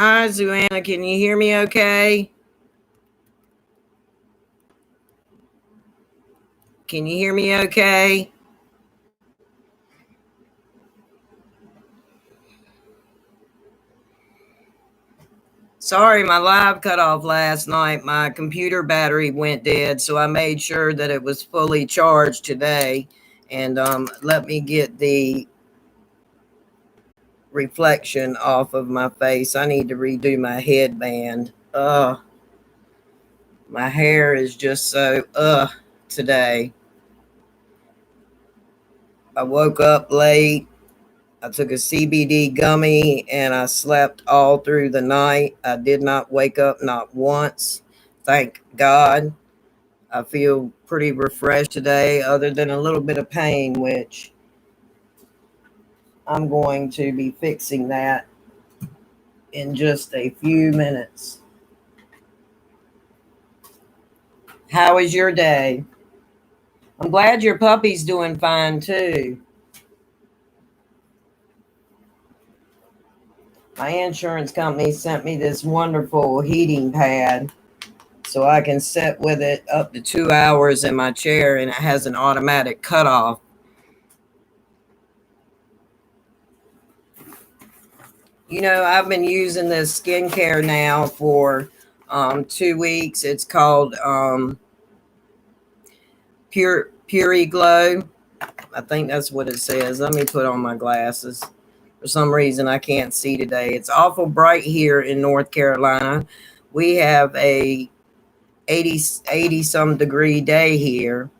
Hi, Zuanna. Can you hear me okay? Can you hear me okay? Sorry, my live cut off last night. My computer battery went dead, so I made sure that it was fully charged today. And let me get the reflection off of my face. I need to redo my headband. My hair is just so today. I woke up late. I took a CBD gummy and I slept all through the night. I did not wake up not once. Thank God. I feel pretty refreshed today, other than a little bit of pain, which I'm going to be fixing that in just a few minutes. How is your day? I'm glad your puppy's doing fine too. My insurance company sent me this wonderful heating pad so I can sit with it up to 2 hours in my chair, and it has an automatic cutoff. You know, I've been using this skincare now for 2 weeks. It's called Pure Glow. I think that's what it says. Let me put on my glasses. For some reason, I can't see today. It's awful bright here in North Carolina. We have a 80 some degree day here.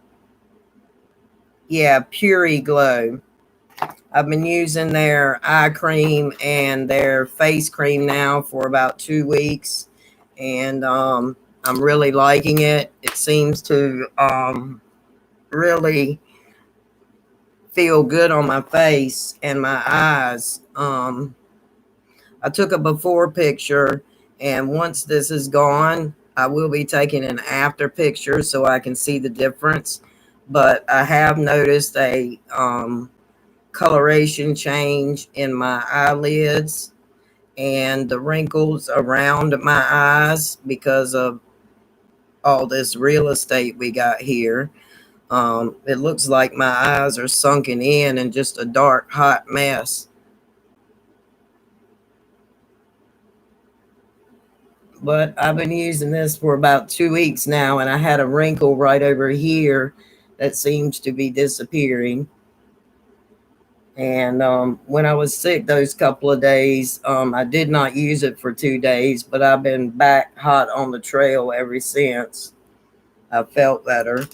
Yeah, Pure Glow. I've been using their eye cream and their face cream now for about 2 weeks, and I'm really liking it. It seems to really feel good on my face and my eyes. I took a before picture, and once this is gone, I will be taking an after picture so I can see the difference. But I have noticed a coloration change in my eyelids and the wrinkles around my eyes because of all this real estate we got here. It looks like my eyes are sunken in and just a dark, hot mess. But I've been using this for about 2 weeks now, and I had a wrinkle right over here that seems to be disappearing. And when I was sick those couple of days, I did not use it for 2 days, but I've been back hot on the trail ever since. I felt better.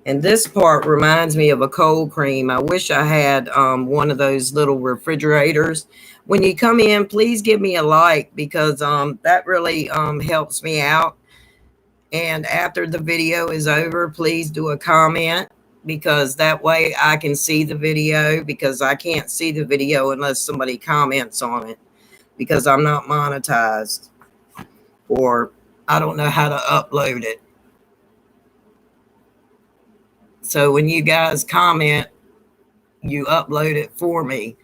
And this part reminds me of a cold cream. I wish I had one of those little refrigerators. When you come in, please give me a like, because that really helps me out. And after the video is over, please do a comment, because that way I can see the video, because I can't see the video unless somebody comments on it, because I'm not monetized, or I don't know how to upload it. So when you guys comment, you upload it for me.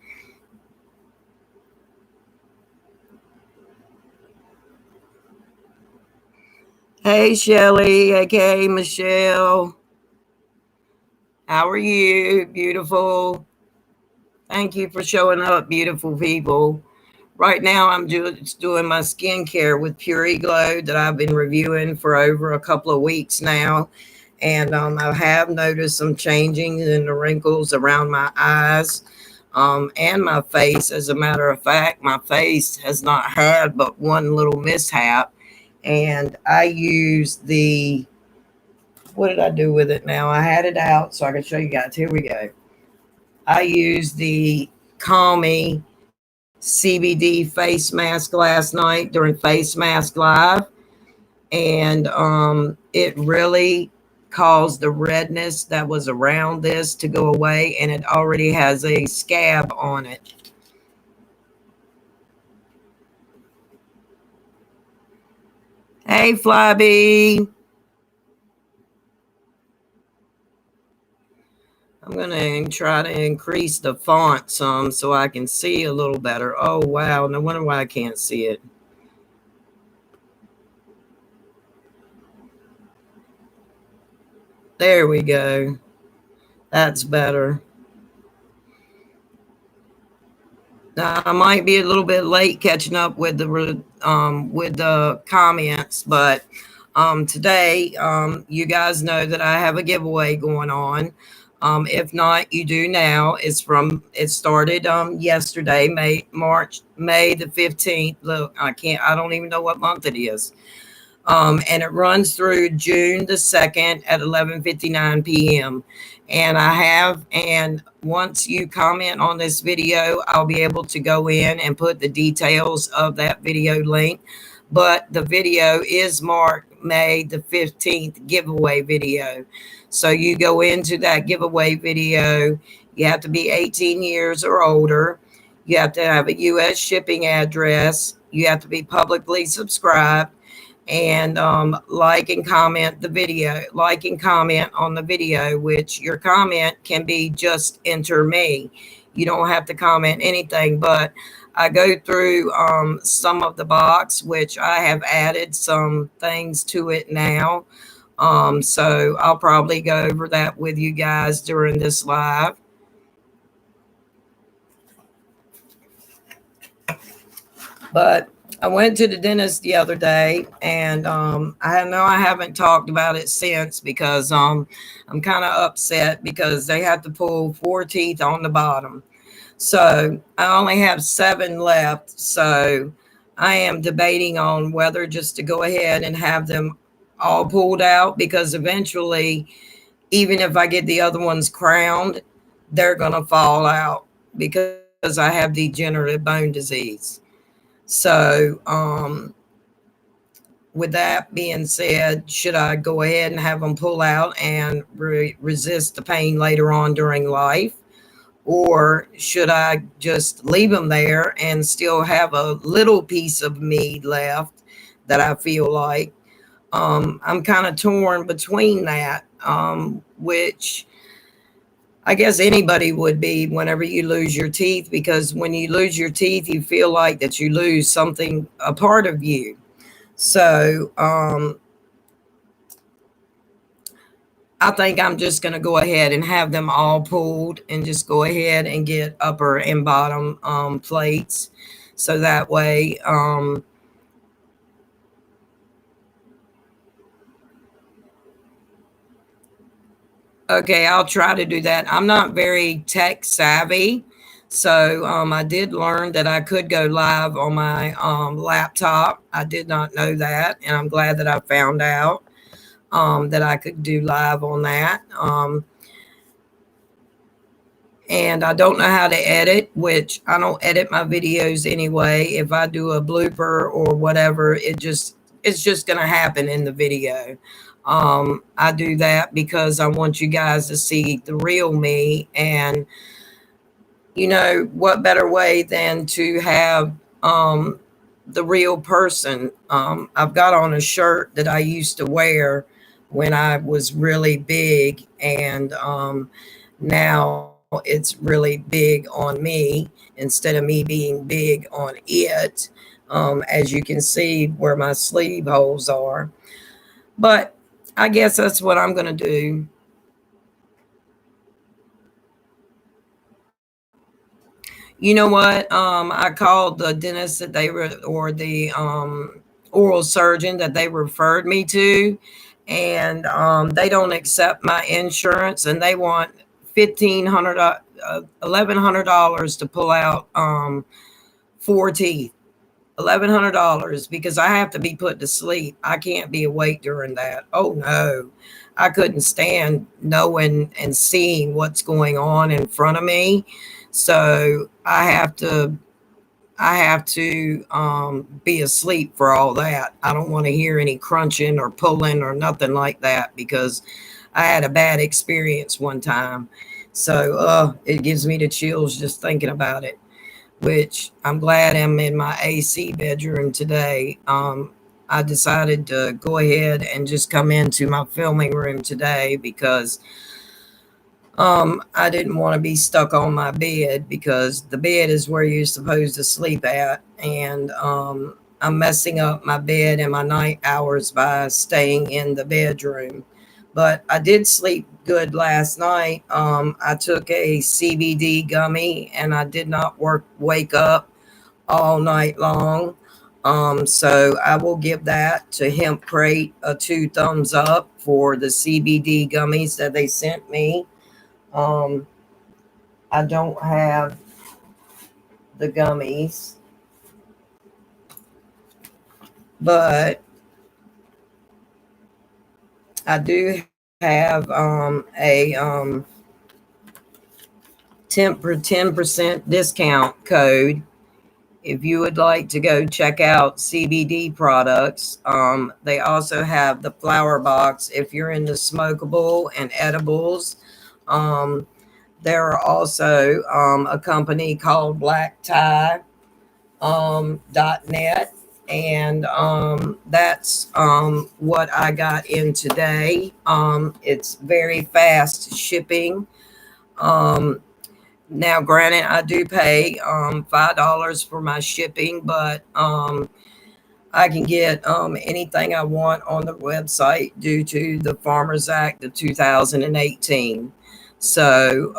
Hey, Shelly, aka Michelle. How are you? Beautiful. Thank you for showing up, beautiful people. Right now, I'm just doing my skincare with Pure Glow that I've been reviewing for over a couple of weeks now. And I have noticed some changing in the wrinkles around my eyes and my face. As a matter of fact, my face has not had but one little mishap. And I use the, what did I do with it now? I had it out so I can show you guys. Here we go. I use the Calmy CBD face mask last night during Face Mask Live, and it really caused the redness that was around this to go away, and it already has a scab on it. Hey, Flyby. I'm going to try to increase the font some so I can see a little better. Oh, wow. No wonder why I can't see it. There we go. That's better. Now, I might be a little bit late catching up with the comments, but today you guys know that I have a giveaway going on. If not, you do now. It started yesterday, May the 15th. Look, I don't even know what month it is. And it runs through June the 2nd at 11:59 p.m. And once you comment on this video, I'll be able to go in and put the details of that video link. But the video is marked May the 15th giveaway video. So you go into that giveaway video, you have to be 18 years or older. You have to have a U.S. shipping address. You have to be publicly subscribed and like and comment the video, like and comment on the video, which your comment can be just enter me. You don't have to comment anything, but I go through some of the box, which I have added some things to it now. So I'll probably go over that with you guys during this live. But I went to the dentist the other day, and I know I haven't talked about it since because I'm kind of upset because they have to pull 4 teeth on the bottom. So I only have 7 left. So I am debating on whether just to go ahead and have them all pulled out, because eventually, even if I get the other ones crowned, they're going to fall out because I have degenerative bone disease. So, with that being said, should I go ahead and have them pull out and resist the pain later on during life? Or should I just leave them there and still have a little piece of me left that I feel like? I'm kind of torn between that, which I guess anybody would be whenever you lose your teeth, because when you lose your teeth, you feel like that you lose something, a part of you. So I think I'm just going to go ahead and have them all pulled and just go ahead and get upper and bottom plates. So that way, okay, I'll try to do that. I'm not very tech savvy. So I did learn that I could go live on my laptop. I did not know that. And I'm glad that I found out that I could do live on that. And I don't know how to edit, which I don't edit my videos anyway. If I do a blooper or whatever, it's just going to happen in the video. I do that because I want you guys to see the real me. And you know, what better way than to have the real person? I've got on a shirt that I used to wear when I was really big, and now it's really big on me instead of me being big on it. As you can see where my sleeve holes are. But I guess that's what I'm going to do. You know what? I called the dentist that they were, or the oral surgeon that they referred me to, and they don't accept my insurance, and they want $1,100 to pull out 4 teeth. $1,100 because I have to be put to sleep. I can't be awake during that. Oh no, I couldn't stand knowing and seeing what's going on in front of me. So I have to be asleep for all that. I don't want to hear any crunching or pulling or nothing like that, because I had a bad experience one time. So it gives me the chills just thinking about it, which I'm glad I'm in my AC bedroom today. I decided to go ahead and just come into my filming room today because I didn't want to be stuck on my bed because the bed is where you're supposed to sleep at. And I'm messing up my bed and my night hours by staying in the bedroom. But I did sleep good last night. I took a CBD gummy and I did not wake up all night long. So I will give that to Hemp Crate a 2 thumbs up for the CBD gummies that they sent me. Um, I don't have the gummies, but I do have a 10% discount code if you would like to go check out CBD products. They also have the flower box if you're into smokable and edibles. Um, there are also a company called Black Tie .net, and that's what I got in today. It's very fast shipping. Um, Now, granted, I do pay $5 for my shipping, but I can get anything I want on the website due to the Farmers Act of 2018. So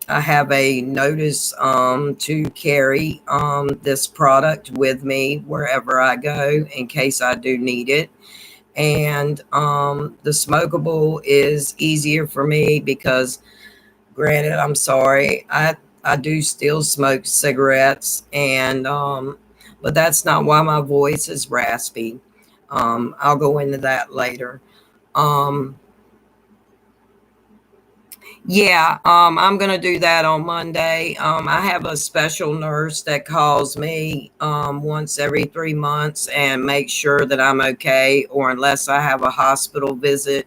I have a notice to carry this product with me wherever I go in case I do need it. And the smokable is easier for me because, granted, I'm sorry, I do still smoke cigarettes, and but that's not why my voice is raspy. I'll go into that later. Um, yeah, I'm gonna do that on Monday. I have a special nurse that calls me once every 3 months and makes sure that I'm okay, or unless I have a hospital visit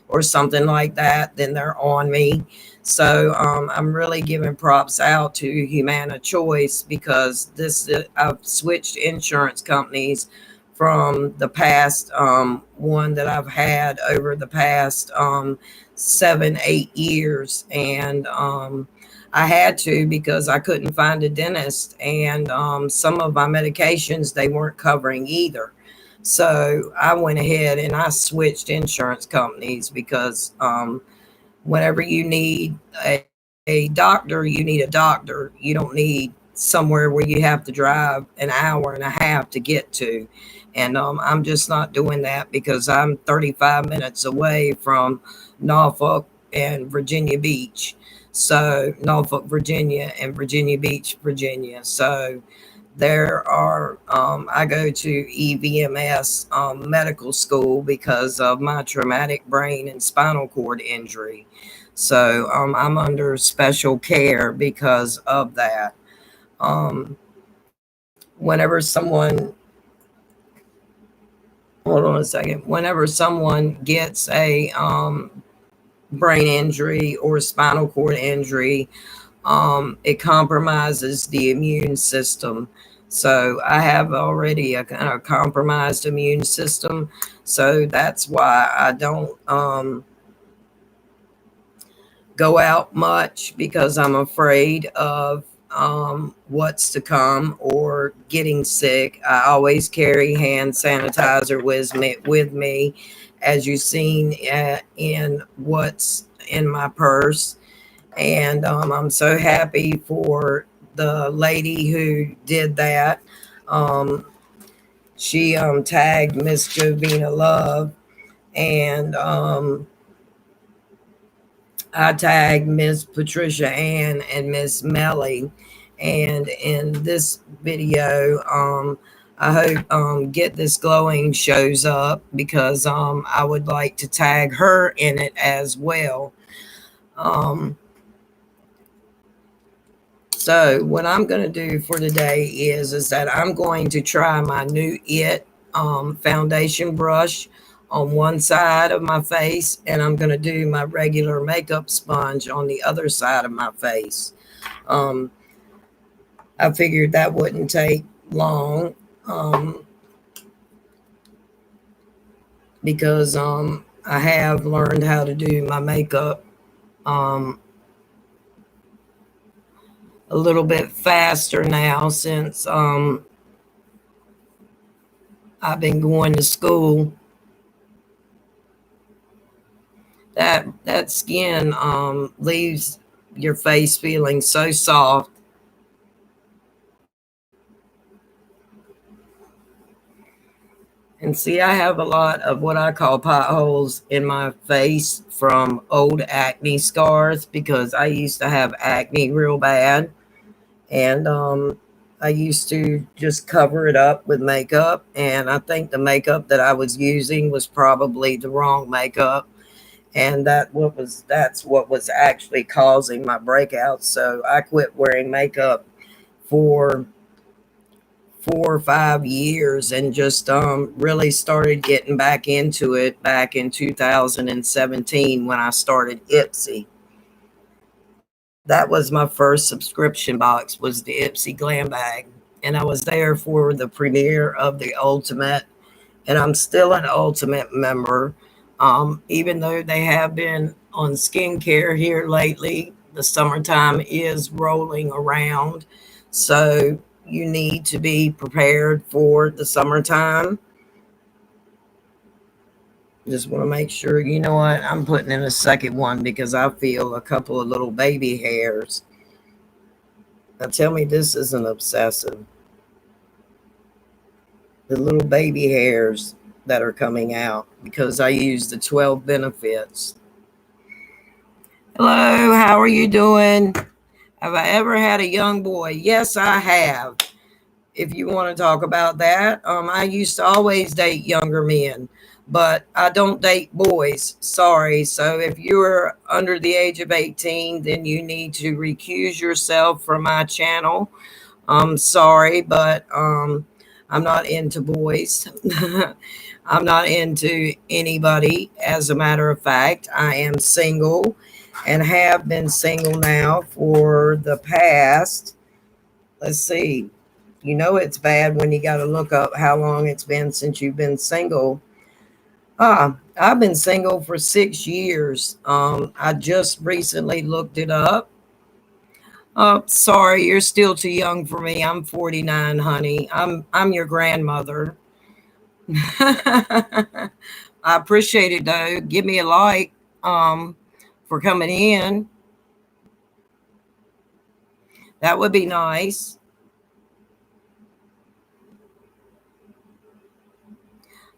or something like that, then they're on me. So I'm really giving props out to Humana Choice because I've switched insurance companies from the past one that I've had over the past 7, 8 years, and I had to because I couldn't find a dentist, and some of my medications they weren't covering either. So I went ahead and I switched insurance companies because whenever you need a doctor, you need a doctor. You don't need somewhere where you have to drive an hour and a half to get to. And I'm just not doing that because I'm 35 minutes away from Norfolk and Virginia Beach. So, Norfolk, Virginia, and Virginia Beach, Virginia. So, I go to EVMS medical school because of my traumatic brain and spinal cord injury. So I'm under special care because of that. Um, Whenever someone, hold on a second, whenever someone gets a brain injury or spinal cord injury, it compromises the immune system. So I have already a kind of compromised immune system. So that's why I don't go out much because I'm afraid of what's to come or getting sick. I always carry hand sanitizer with me, as you've seen in what's in my purse. And I'm so happy for the lady who did that. Um, she tagged Miss Jovina Love, and I tagged Miss Patricia Ann and Miss Melly. And in this video, I hope Get This Glowing shows up because I would like to tag her in it as well. Um, So what I'm going to do for today is that I'm going to try my new foundation brush on one side of my face, and I'm going to do my regular makeup sponge on the other side of my face. Um, I figured that wouldn't take long because I have learned how to do my makeup um, a little bit faster now since I've been going to school. That skin leaves your face feeling so soft. And see, I have a lot of what I call potholes in my face from old acne scars because I used to have acne real bad. And I used to just cover it up with makeup. And I think the makeup that I was using was probably the wrong makeup. And that's what was actually causing my breakouts. So I quit wearing makeup for 4 or 5 years and just really started getting back into it back in 2017 when I started Ipsy. That was my first subscription box, was the Ipsy Glam Bag. And I was there for the premiere of the Ultimate, and I'm still an Ultimate member. Even though they have been on skincare here lately, the summertime is rolling around. So you need to be prepared for the summertime. Just want to make sure, you know what, I'm putting in a second one because I feel a couple of little baby hairs. Now tell me this isn't obsessive. The little baby hairs that are coming out because I use the 12 benefits. Hello, how are you doing? Have I ever had a young boy? Yes, I have. If you want to talk about that, I used to always date younger men, but I don't date boys. Sorry. So if you're under the age of 18, then you need to recuse yourself from my channel. I'm sorry, but I'm not into boys. I'm not into anybody. As a matter of fact, I am single and have been single now for the past, let's see, you know it's bad when you got to look up how long it's been since you've been single. I've been single for 6 years. I just recently looked it up. Oh, sorry, you're still too young for me. I'm 49, honey. I'm your grandmother. I appreciate it though. Give me a like for coming in. That would be nice.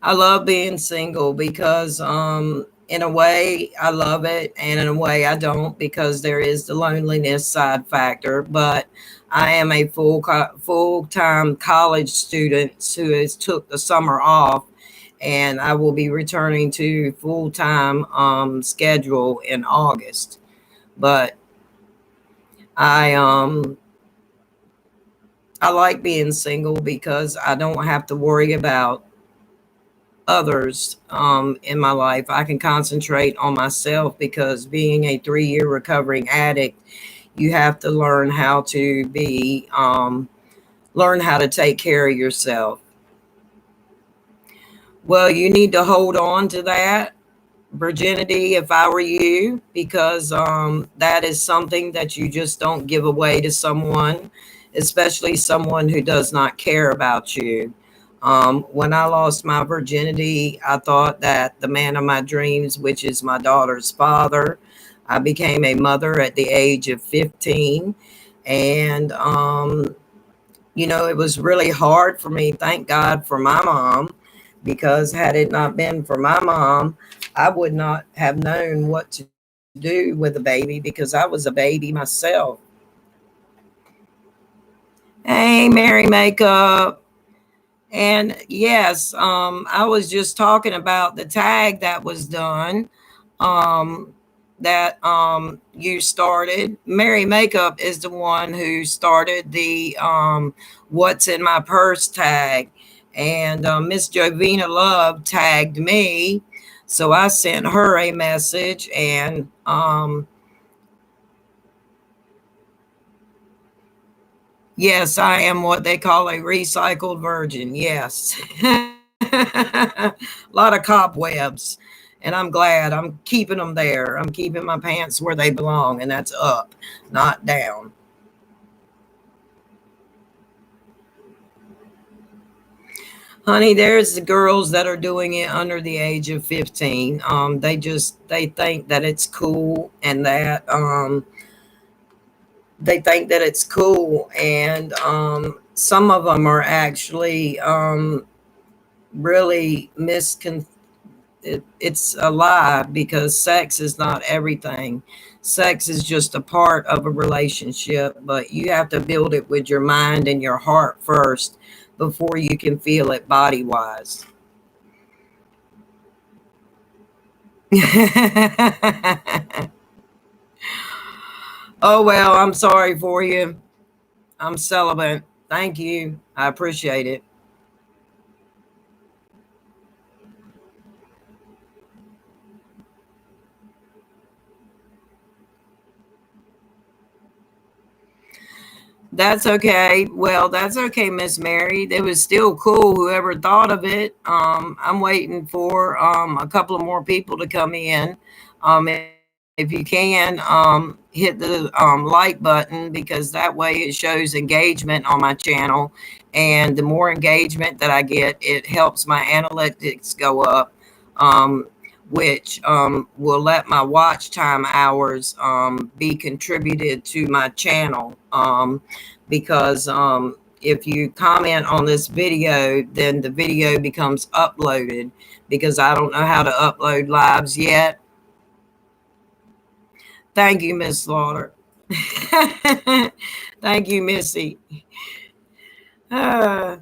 I love being single because in a way I love it and in a way I don't because there is the loneliness side factor, but I am a full-time college student who has took the summer off, and I will be returning to full-time schedule in August. But I um I like being single because I don't have to worry about others in my life. I can concentrate on myself because being a 3 year recovering addict, you have to learn how to take care of yourself. Well, you need to hold on to that virginity if I were you, because that is something that you just don't give away to someone, especially someone who does not care about you. When I lost my virginity, I thought that the man of my dreams, which is my daughter's father, I became a mother at the age of 15. And, it was really hard for me. Thank God for my mom, because had it not been for my mom, I would not have known what to do with a baby because I was a baby myself. Hey, Mary Makeup. And yes, I was just talking about the tag that was done, um, that you started. Mary Makeup is the one who started the What's in My Purse tag. And Miss Jovina Love tagged me. So I sent her a message, and yes, I am what they call a recycled virgin. Yes. A lot of cobwebs. And I'm glad I'm keeping them there. I'm keeping my pants where they belong, and that's up, not down. Honey, there's the girls that are doing it under the age of 15. They think that it's cool, and that they think that it's cool, and some of them are actually really it's a lie, because sex is not everything. Sex is just a part of a relationship, but you have to build it with your mind and your heart first before you can feel it body wise. Oh, well, I'm sorry for you. I'm celibate. Thank you. I appreciate it. That's okay. Well, that's okay, Miss Mary. It was still cool, whoever thought of it. I'm waiting for a couple of more people to come in. If you can, hit the like button, because that way it shows engagement on my channel. And the more engagement that I get, it helps my analytics go up, which will let my watch time hours be contributed to my channel. Because if you comment on this video, then the video becomes uploaded, because I don't know how to upload lives yet. Thank you, Miss Slaughter. Thank you, Missy. Uh,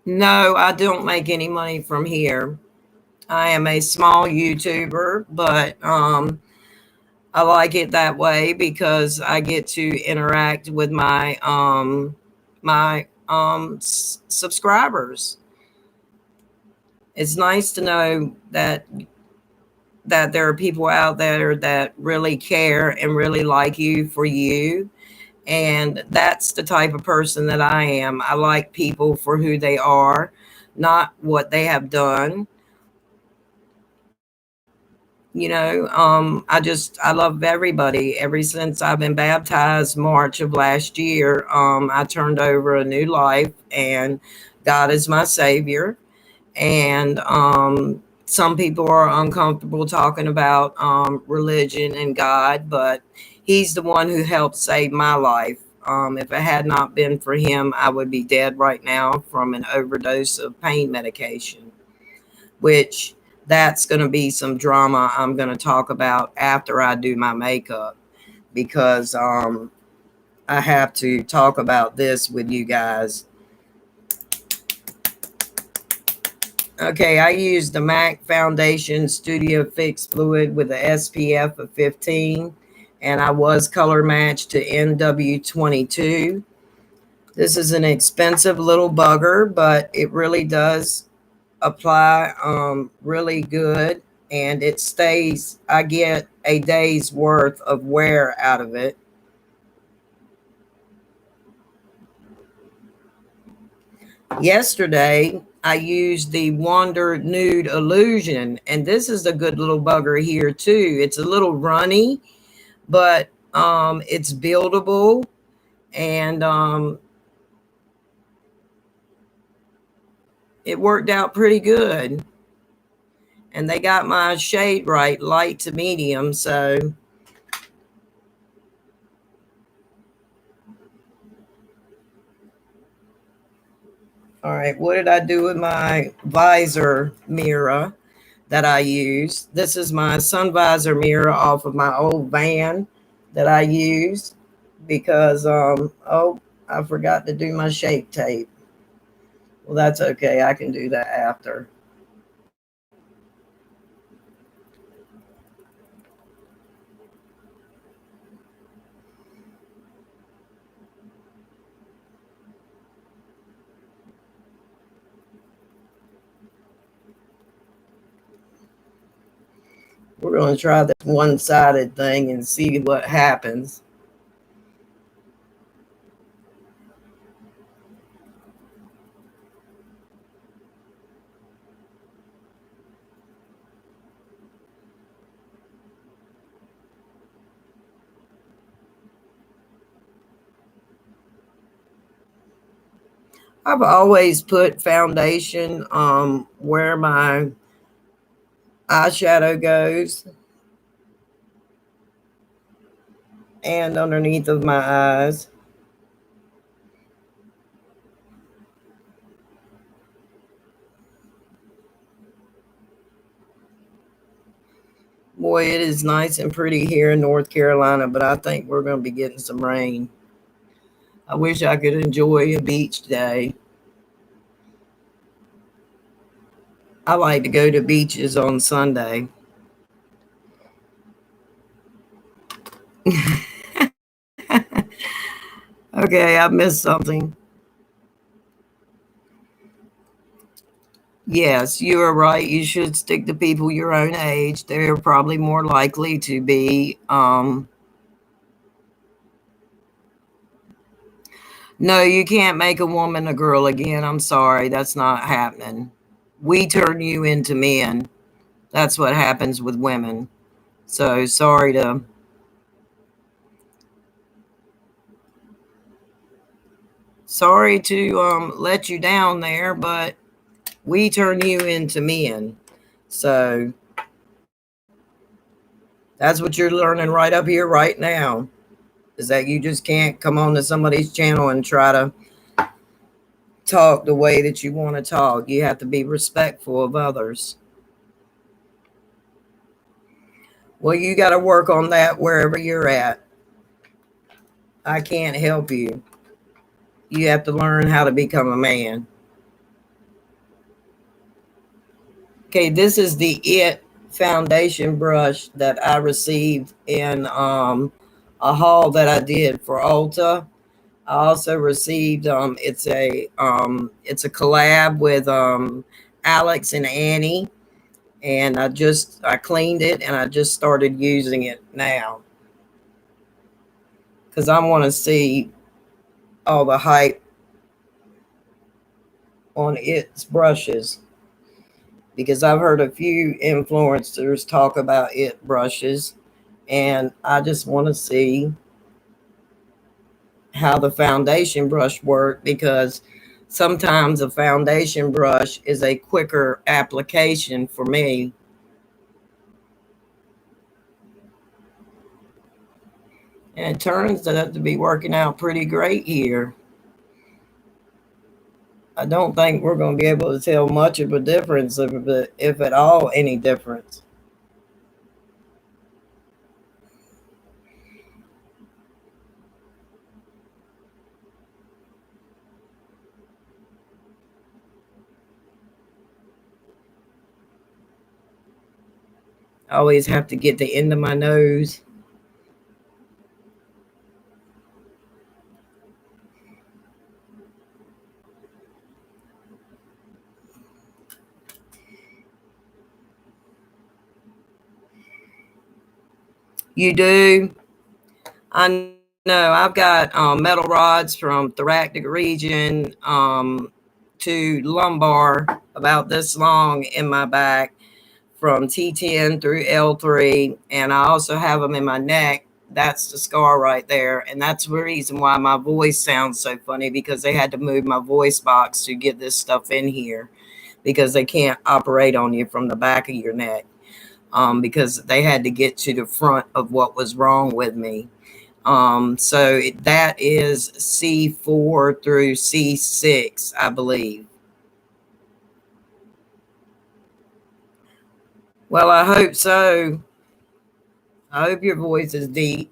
no, I don't make any money from here. I am a small YouTuber, but I like it that way because I get to interact with my subscribers. It's nice to know that there are people out there that really care and really like you for you. And that's the type of person that I am. I like people for who they are, not what they have done. I love everybody. Ever since I've been baptized March of last year, I turned over a new life, and God is my savior. And some people are uncomfortable talking about religion and God, but He's the one who helped save my life. If it had not been for Him, I would be dead right now from an overdose of pain medication, which that's going to be some drama I'm going to talk about after I do my makeup, because I have to talk about this with you guys. Okay, I used the MAC Foundation Studio Fix Fluid with a SPF of 15, and I was color matched to NW22. This is an expensive little bugger, but it really does apply really good, and it stays. I get a day's worth of wear out of it. Yesterday I used the Wander Nude Illusion, and this is a good little bugger here too. It's a little runny, but it's buildable, and it worked out pretty good. And they got my shade right, light to medium. So, all right, what did I do with my visor mirror that I use? This is my sun visor mirror off of my old van that I use, because oh, I forgot to do my shape tape. Well, that's okay. I can do that after. We're going to try this one-sided thing and see what happens. I've always put foundation where my eyeshadow goes and underneath of my eyes. Boy, it is nice and pretty here in North Carolina, but I think we're going to be getting some rain. I wish I could enjoy a beach day. I like to go to beaches on Sunday. Okay, I missed something. Yes, you are right. You should stick to people your own age. They're probably more likely to be. No, you can't make a woman a girl again. I'm sorry. That's not happening. We turn you into men. That's what happens with women. So sorry to let you down there, but we turn you into men. So that's what you're learning right up here, right now, is that you just can't come on to somebody's channel and try to talk the way that you want to talk. You have to be respectful of others. Well, you got to work on that wherever you're at. I can't help you. You have to learn how to become a man. Okay, this is the It foundation brush that I received in a haul that I did for Ulta. I also received it's a collab with Alex and Annie, and I cleaned it and I just started using it now because I want to see all the hype on its brushes, because I've heard a few influencers talk about it brushes, and I just want to see how the foundation brush work, because sometimes a foundation brush is a quicker application for me. And it turns out to be working out pretty great here. I don't think we're going to be able to tell much of a difference, if at all any difference. I always have to get the end of my nose. You do? I know. I've got metal rods from thoracic region to lumbar, about this long in my back, from T10 through L3. And I also have them in my neck. That's the scar right there. And that's the reason why my voice sounds so funny, because they had to move my voice box to get this stuff in here, because they can't operate on you from the back of your neck. Because they had to get to the front of what was wrong with me. So that is C4 through C6, I believe. Well, I hope so. I hope your voice is deep.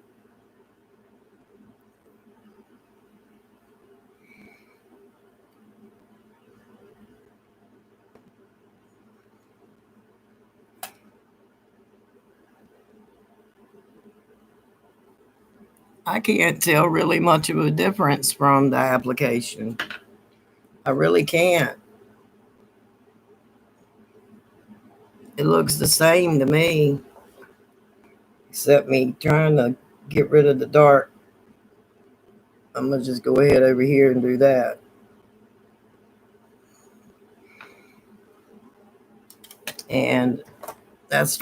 I can't tell really much of a difference from the application. I really can't. It looks the same to me, except me trying to get rid of the dark. I'm going to just go ahead over here and do that. And that's,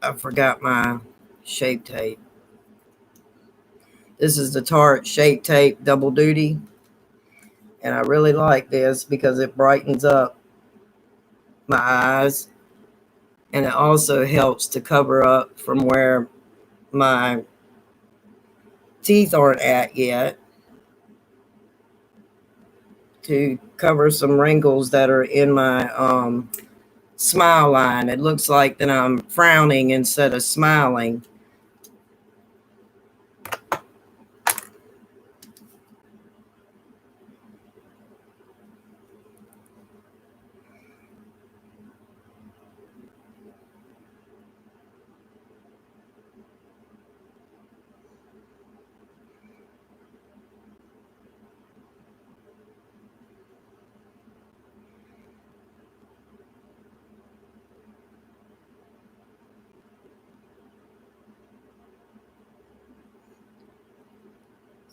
I forgot my shape tape. This is the Tarte Shape Tape Double Duty. And I really like this because it brightens up my eyes, and it also helps to cover up from where my teeth aren't at yet, to cover some wrinkles that are in my smile line. It looks like that I'm frowning instead of smiling.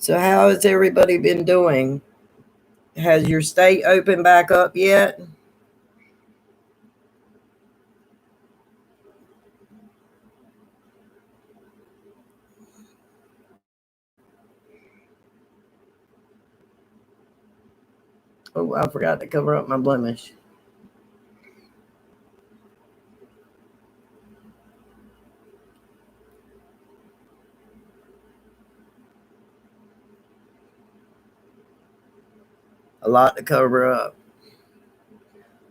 So how has everybody been doing? Has your state opened back up yet? Oh, I forgot to cover up my blemish. A lot to cover up.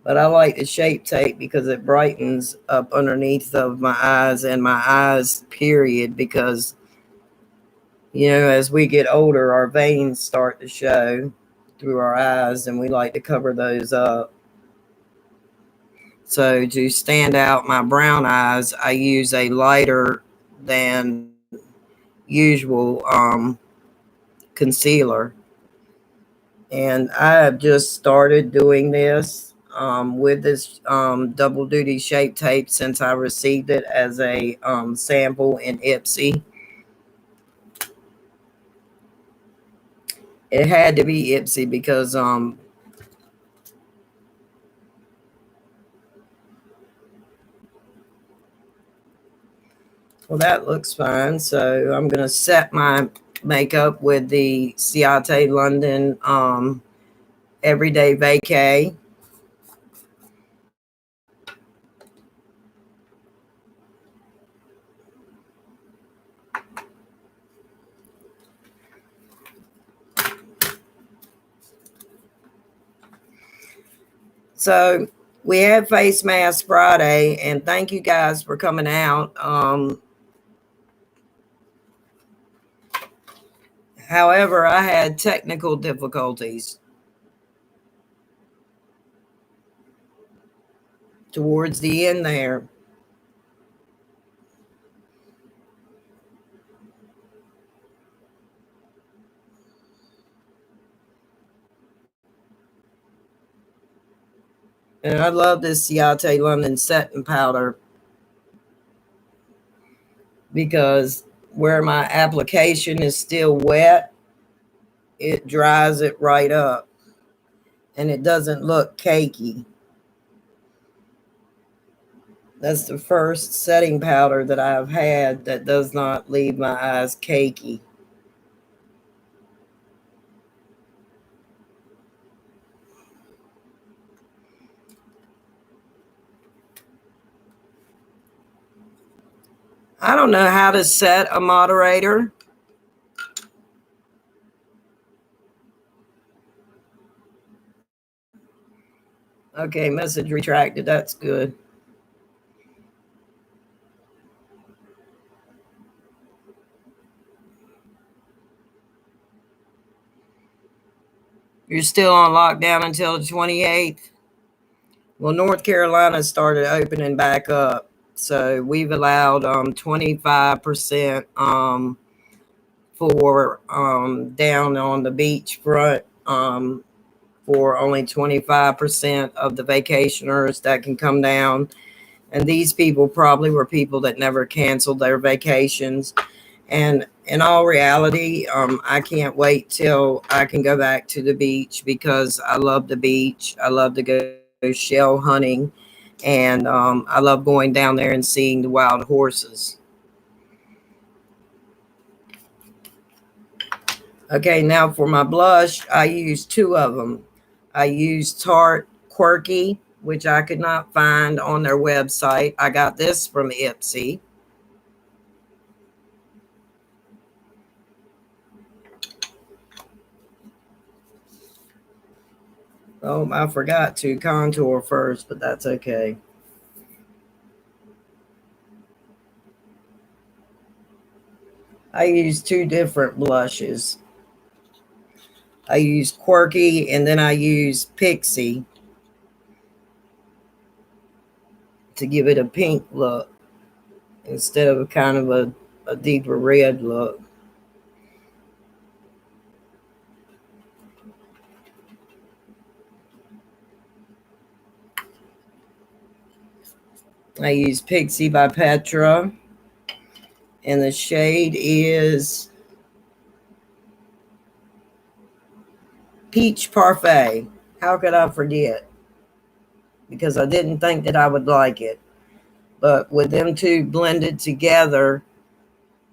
But I like the shape tape because it brightens up underneath of my eyes and my eyes, period, because, you know, as we get older, our veins start to show through our eyes, and we like to cover those up. So to stand out my brown eyes, I use a lighter than usual concealer. And I have just started doing this with this double duty shape tape since I received it as a sample in Ipsy. It had to be Ipsy because well, that looks fine. So I'm going to set my makeup with the Ciate London Everyday Vacay. So we had Face Mask Friday, and thank you guys for coming out. However, I had technical difficulties towards the end there. And I love this Ciate London setting powder because where my application is still wet, it dries it right up and it doesn't look cakey. That's the first setting powder that I've had that does not leave my eyes cakey. I don't know how to set a moderator. Okay, message retracted. That's good. You're still on lockdown until the 28th. Well, North Carolina started opening back up. So we've allowed 25% for down on the beach front for only 25% of the vacationers that can come down. And these people probably were people that never canceled their vacations. And in all reality, I can't wait till I can go back to the beach because I love the beach. I love to go shell hunting, and I love going down there and seeing the wild horses. Okay, now for my blush, I use two of them. I use Tarte Quirky, which I could not find on their website. I got this from Ipsy. Oh, I forgot to contour first, but that's okay. I use two different blushes. I use Quirky and then I use Pixie to give it a pink look instead of kind of a deeper red look. I use Pixie by Petra, and the shade is Peach Parfait. How could I forget? Because I didn't think that I would like it. But with them two blended together,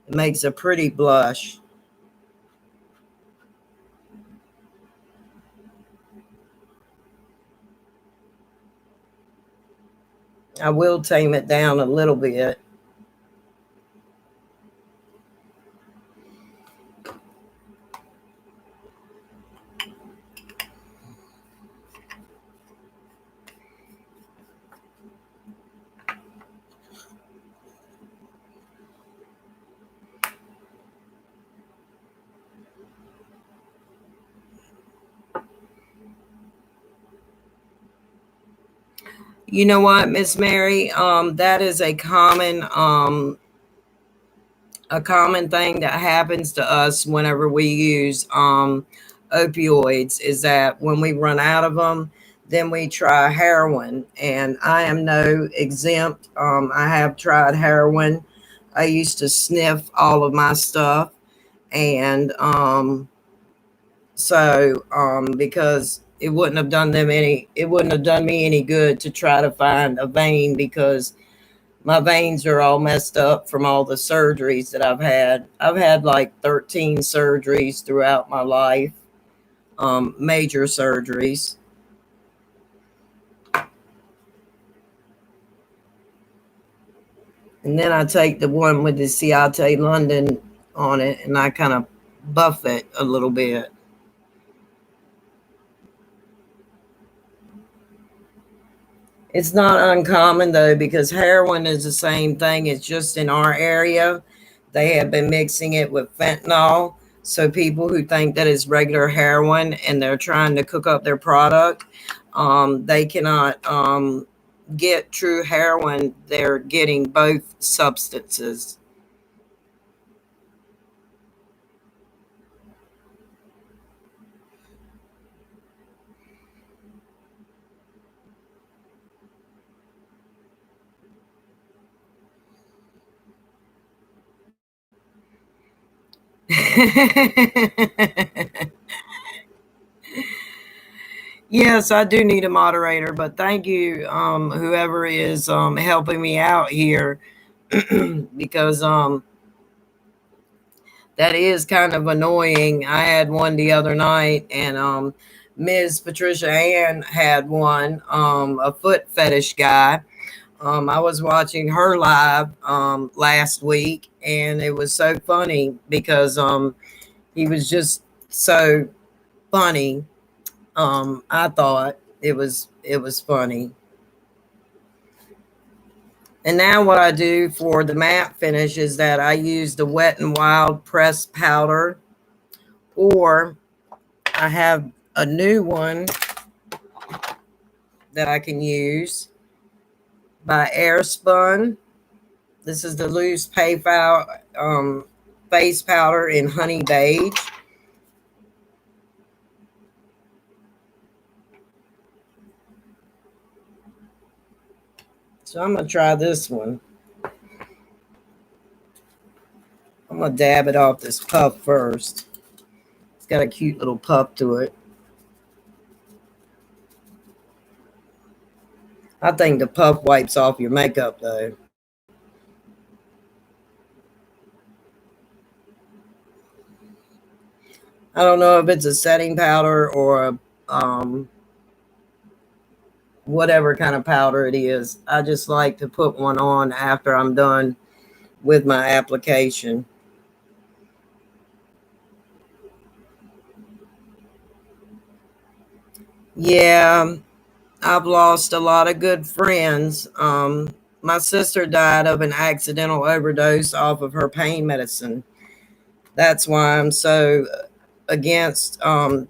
it makes a pretty blush. I will tame it down a little bit. You know what, Miss Mary? That is a common thing that happens to us whenever we use opioids is that when we run out of them, then we try heroin. And I am no exempt. I have tried heroin. I used to sniff all of my stuff. And because it wouldn't have done me any good to try to find a vein because my veins are all messed up from all the surgeries that I've had. I've had like 13 surgeries throughout my life, major surgeries. And then I take the one with the Ciate London on it and I kind of buff it a little bit. It's not uncommon though, because heroin is the same thing. It's just in our area, they have been mixing it with fentanyl. So people who think that it's regular heroin and they're trying to cook up their product, they cannot get true heroin. They're getting both substances. Yes, I do need a moderator, but thank you, whoever is helping me out here, because that is kind of annoying. I had one the other night, and Ms. Patricia Ann had one, a foot fetish guy. I was watching her live last week, and it was so funny because he was just so funny. I thought it was funny. And now what I do for the matte finish is that I use the Wet and Wild pressed powder, or I have a new one that I can use by Airspun. This is the loose face powder in honey beige. So I'm gonna try this one. I'm gonna dab it off this puff first. It's got a cute little puff to it. I think the puff wipes off your makeup though. I don't know if it's a setting powder or a whatever kind of powder it is. I just like to put one on after I'm done with my application. Yeah, I've lost a lot of good friends. My sister died of an accidental overdose off of her pain medicine. That's why I'm so against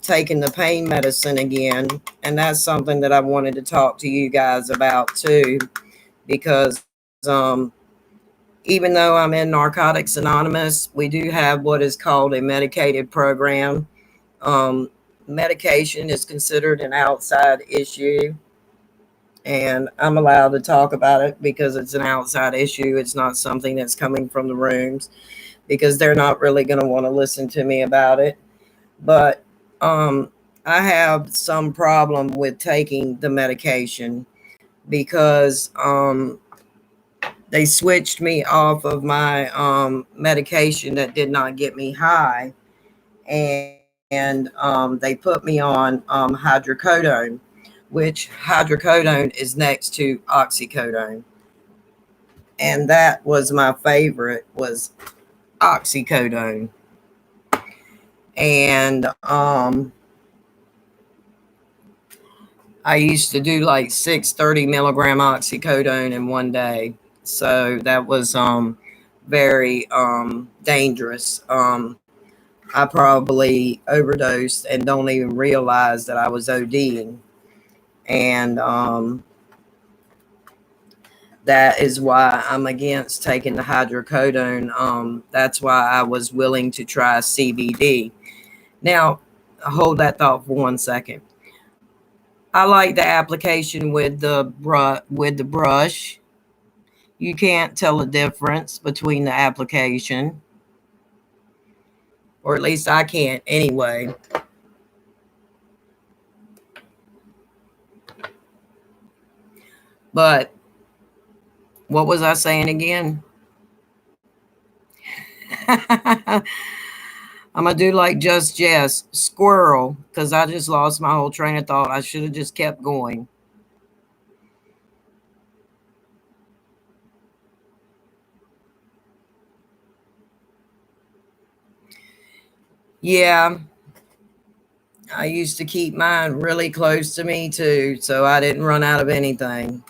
taking the pain medicine again. And that's something that I wanted to talk to you guys about too, because even though I'm in Narcotics Anonymous, we do have what is called a medicated program. Um, Medication is considered an outside issue, and I'm allowed to talk about it because it's an outside issue. It's not something that's coming from the rooms because they're not really going to want to listen to me about it. But um, I have some problem with taking the medication because they switched me off of my medication that did not get me high, and they put me on hydrocodone, which hydrocodone is next to oxycodone, and that was my favorite was oxycodone. And I used to do like 630 milligram oxycodone in one day. So that was very dangerous. I probably overdosed and don't even realize that I was ODing. And that is why I'm against taking the hydrocodone. That's why I was willing to try CBD. Now, hold that thought for 1 second. I like the application with the brush. You can't tell the difference between the application, or at least I can't anyway. But what was I saying again? I'm gonna do like Just Jess squirrel because I just lost my whole train of thought. I should have just kept going. Yeah, I used to keep mine really close to me too, so I didn't run out of anything.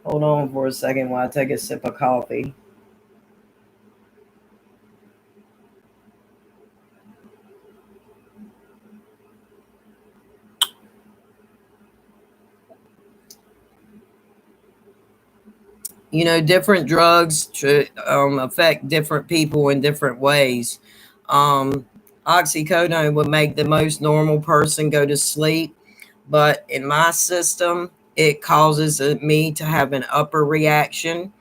Hold on for a second while I take a sip of coffee. Different drugs affect different people in different ways. Um, Oxycodone would make the most normal person go to sleep, but in my system, it causes me to have an upper reaction.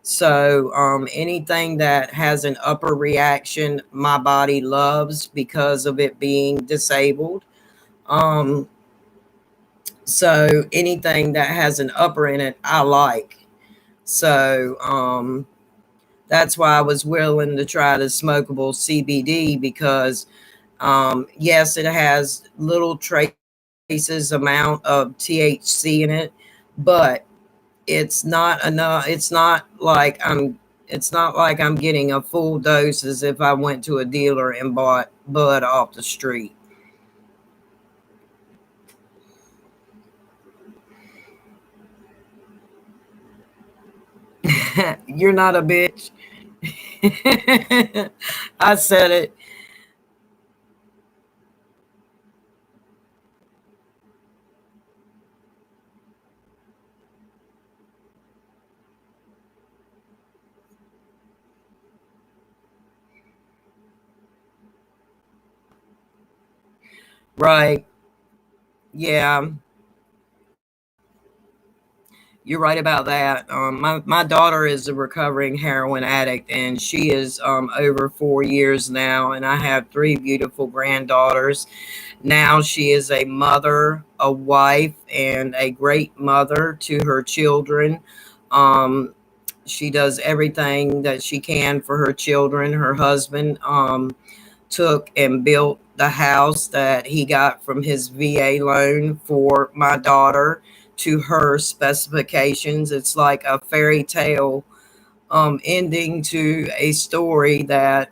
So anything that has an upper reaction, my body loves because of it being disabled. Um, so anything that has an upper in it, I like. So that's why I was willing to try the smokable CBD because yes, it has little traces amount of THC in it, but it's not enough. It's not like I'm getting a full dose as if I went to a dealer and bought bud off the street. You're not a bitch. I said it. Right. Yeah. You're right about that. My daughter is a recovering heroin addict, and she is over 4 years now. And I have three beautiful granddaughters. Now she is a mother, a wife, and a great mother to her children. Um, she does everything that she can for her children. Her husband took and built the house that he got from his VA loan for my daughter to her specifications. It's like a fairy tale ending to a story that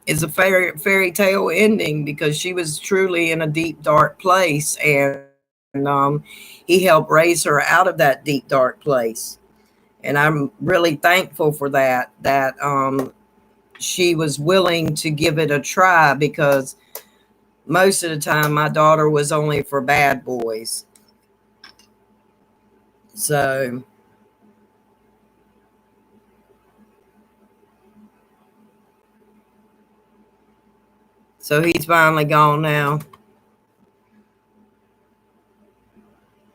is a fairy tale ending, because she was truly in a deep dark place, and he helped raise her out of that deep dark place. And I'm really thankful for that she was willing to give it a try, because most of the time my daughter was only for bad boys. So he's finally gone now.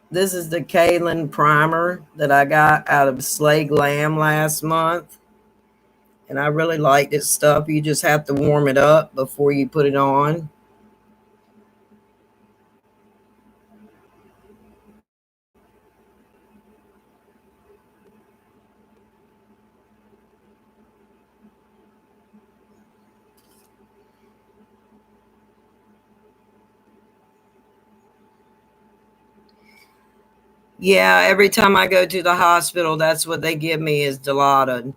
This is the Kaylin primer that I got out of Slay Glam last month. And I really like this stuff. You just have to warm it up before you put it on. Yeah, every time I go to the hospital, that's what they give me is Dilaudid.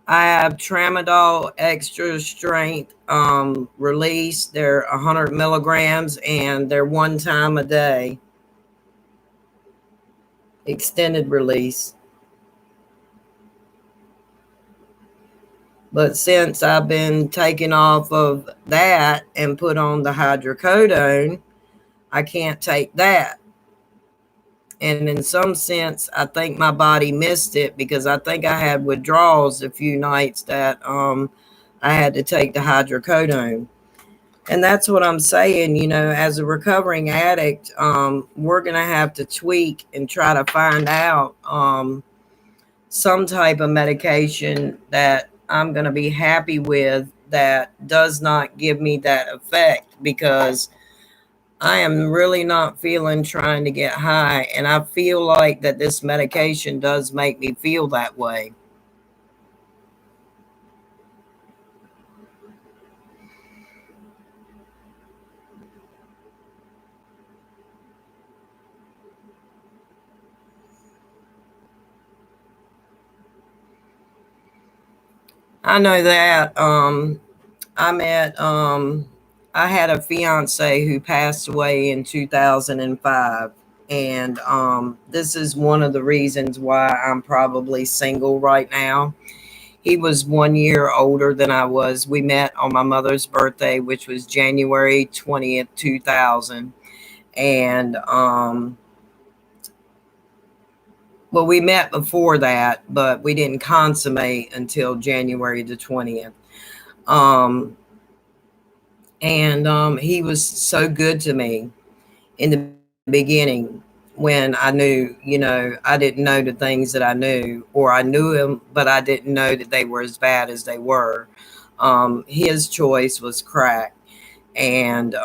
I have Tramadol extra strength release. They're 100 milligrams and they're one time a day. Extended release. But since I've been taken off of that and put on the hydrocodone, I can't take that. And in some sense, I think my body missed it, because I think I had withdrawals a few nights that I had to take the hydrocodone. And that's what I'm saying, as a recovering addict, we're going to have to tweak and try to find out some type of medication that I'm going to be happy with, that does not give me that effect, because I am really not feeling trying to get high. And I feel like that this medication does make me feel that way. I know that. I met, I had a fiance who passed away in 2005. And this is one of the reasons why I'm probably single right now. He was 1 year older than I was. We met on my mother's birthday, which was January 20th, 2000. And, well, we met before that, but we didn't consummate until January the 20th. Um, and he was so good to me in the beginning, when I knew, I didn't know the things that I knew, or I knew him, but I didn't know that they were as bad as they were. His choice was crack. And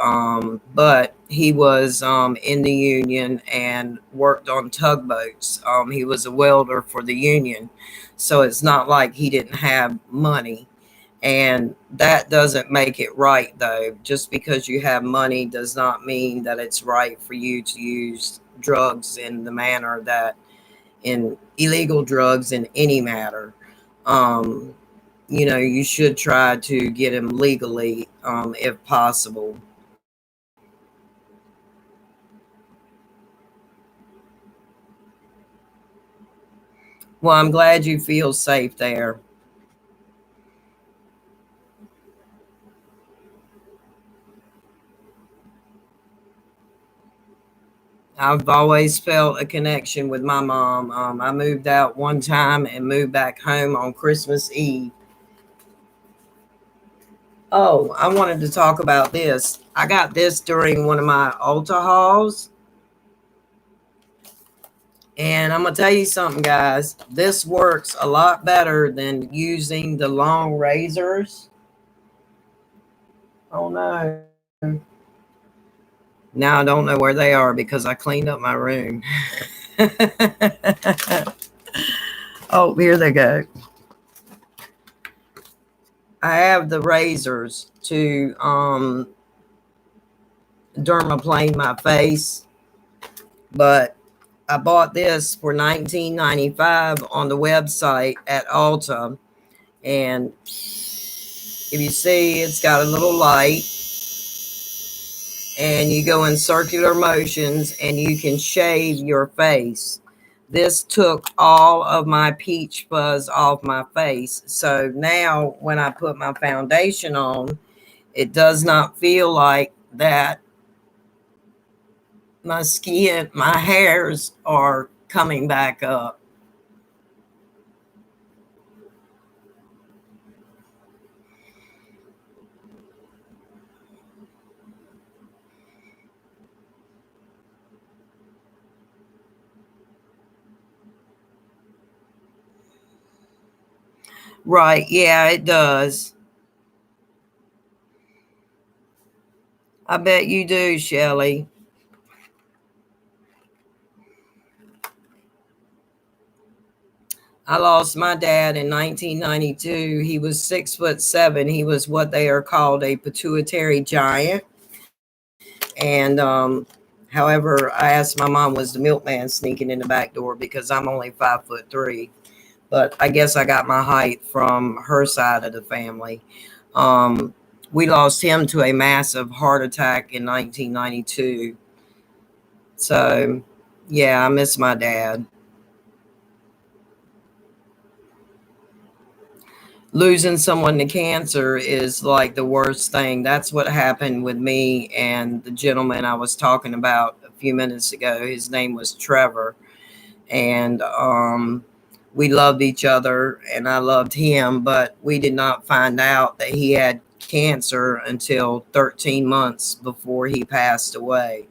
but he was in the union and worked on tugboats. He was a welder for the union, so it's not like he didn't have money. And that doesn't make it right, though. Just because you have money does not mean that it's right for you to use drugs in the manner that, in illegal drugs in any matter. Um, you should try to get him legally, if possible. Well, I'm glad you feel safe there. I've always felt a connection with my mom. I moved out one time and moved back home on Christmas Eve. Oh, I wanted to talk about this. I got this during one of my altar hauls. And I'm going to tell you something, guys. This works a lot better than using the long razors. Oh, no. Now I don't know where they are, because I cleaned up my room. Oh, here they go. I have the razors to dermaplane my face, but I bought this for $19.95 on the website at Ulta. And if you see, it's got a little light, and you go in circular motions and you can shave your face. This took all of my peach fuzz off my face. So now when I put my foundation on, it does not feel like that my skin, my hairs are coming back up. Right. Yeah, it does. I bet you do, Shelley. I lost my dad in 1992. He was 6'7". He was what they are called a pituitary giant. And however, I asked my mom, was the milkman sneaking in the back door, because I'm only 5'3". But I guess I got my height from her side of the family. Um, we lost him to a massive heart attack in 1992. So, yeah, I miss my dad. Losing someone to cancer is like the worst thing. That's what happened with me and the gentleman I was talking about a few minutes ago. His name was Trevor. And we loved each other, and I loved him, but we did not find out that he had cancer until 13 months before he passed away.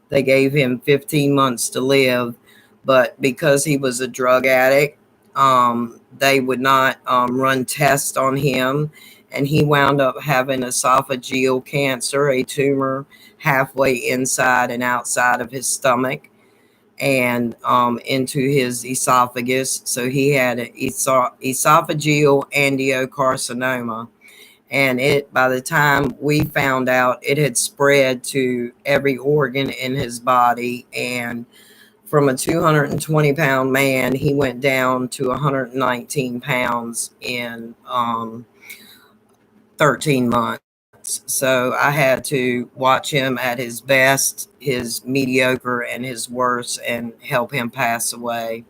They gave him 15 months to live, but because he was a drug addict, they would not run tests on him, and he wound up having esophageal cancer, a tumor halfway inside and outside of his stomach and into his esophagus. So he had an esophageal angiocarcinoma. And it, by the time we found out, it had spread to every organ in his body. And from a 220-pound man, he went down to 119 pounds in 13 months. So I had to watch him at his best, his mediocre, and his worst, and help him pass away.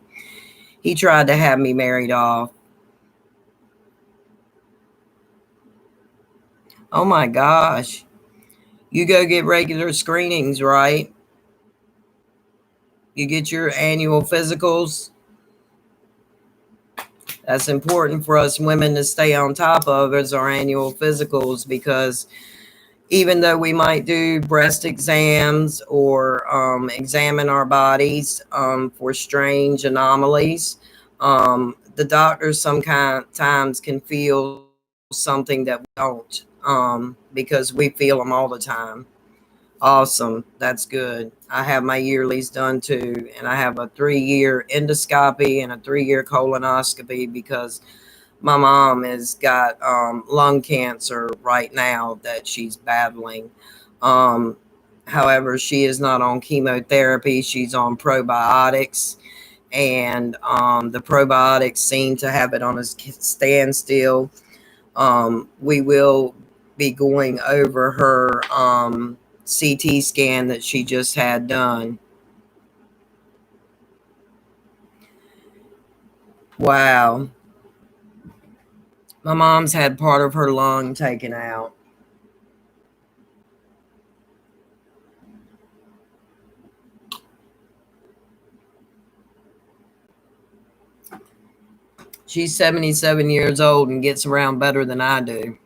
He tried to have me married off. Oh my gosh. You go get regular screenings, right? You get your annual physicals. That's important for us women to stay on top of, is our annual physicals, because even though we might do breast exams or examine our bodies for strange anomalies, the doctors sometimes can feel something that we don't, because we feel them all the time. Awesome. That's good. I have my yearlies done too. And I have a 3-year endoscopy and a 3-year colonoscopy, because my mom has got lung cancer right now that she's battling. Um, However, she is not on chemotherapy. She's on probiotics. And the probiotics seem to have it on a standstill. We will be going over her CT scan that she just had done. Wow. My mom's had part of her lung taken out. She's 77 years old and gets around better than I do.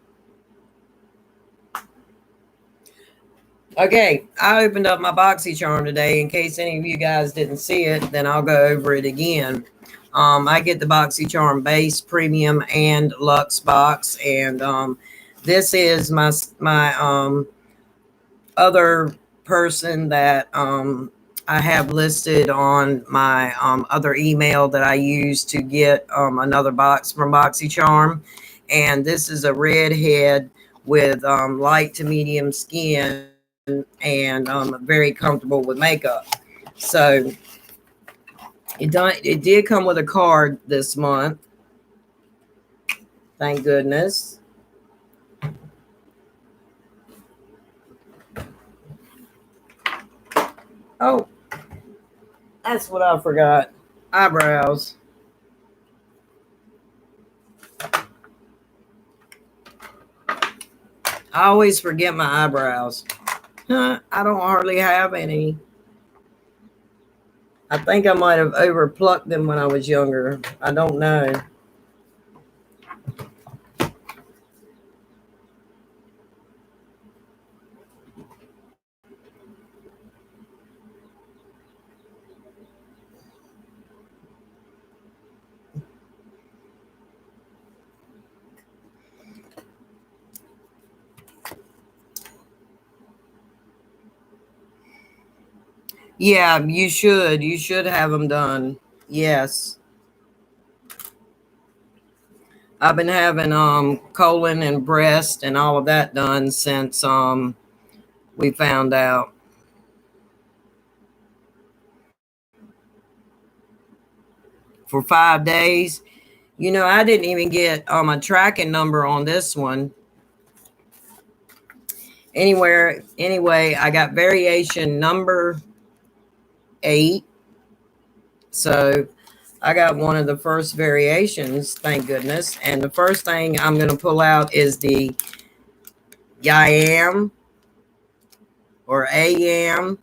Okay, I opened up my BoxyCharm today. In case any of you guys didn't see it, then I'll go over it again. I get the BoxyCharm Base, Premium, and Luxe box, and this is my other person that I have listed on my other email that I use to get another box from BoxyCharm. And this is a redhead with light to medium skin and very comfortable with makeup. So it did come with a card this month. Thank goodness. Oh, that's what I forgot. Eyebrows. I always forget my eyebrows. I don't hardly have any. I think I might have overplucked them when I was younger. I don't know. Yeah, you should. You should have them done. Yes. I've been having colon and breast and all of that done since we found out. For 5 days. I didn't even get a tracking number on this one. Anyway, I got variation number 8. So I got one of the first variations, thank goodness. And the first thing I'm going to pull out is the YAM or AM.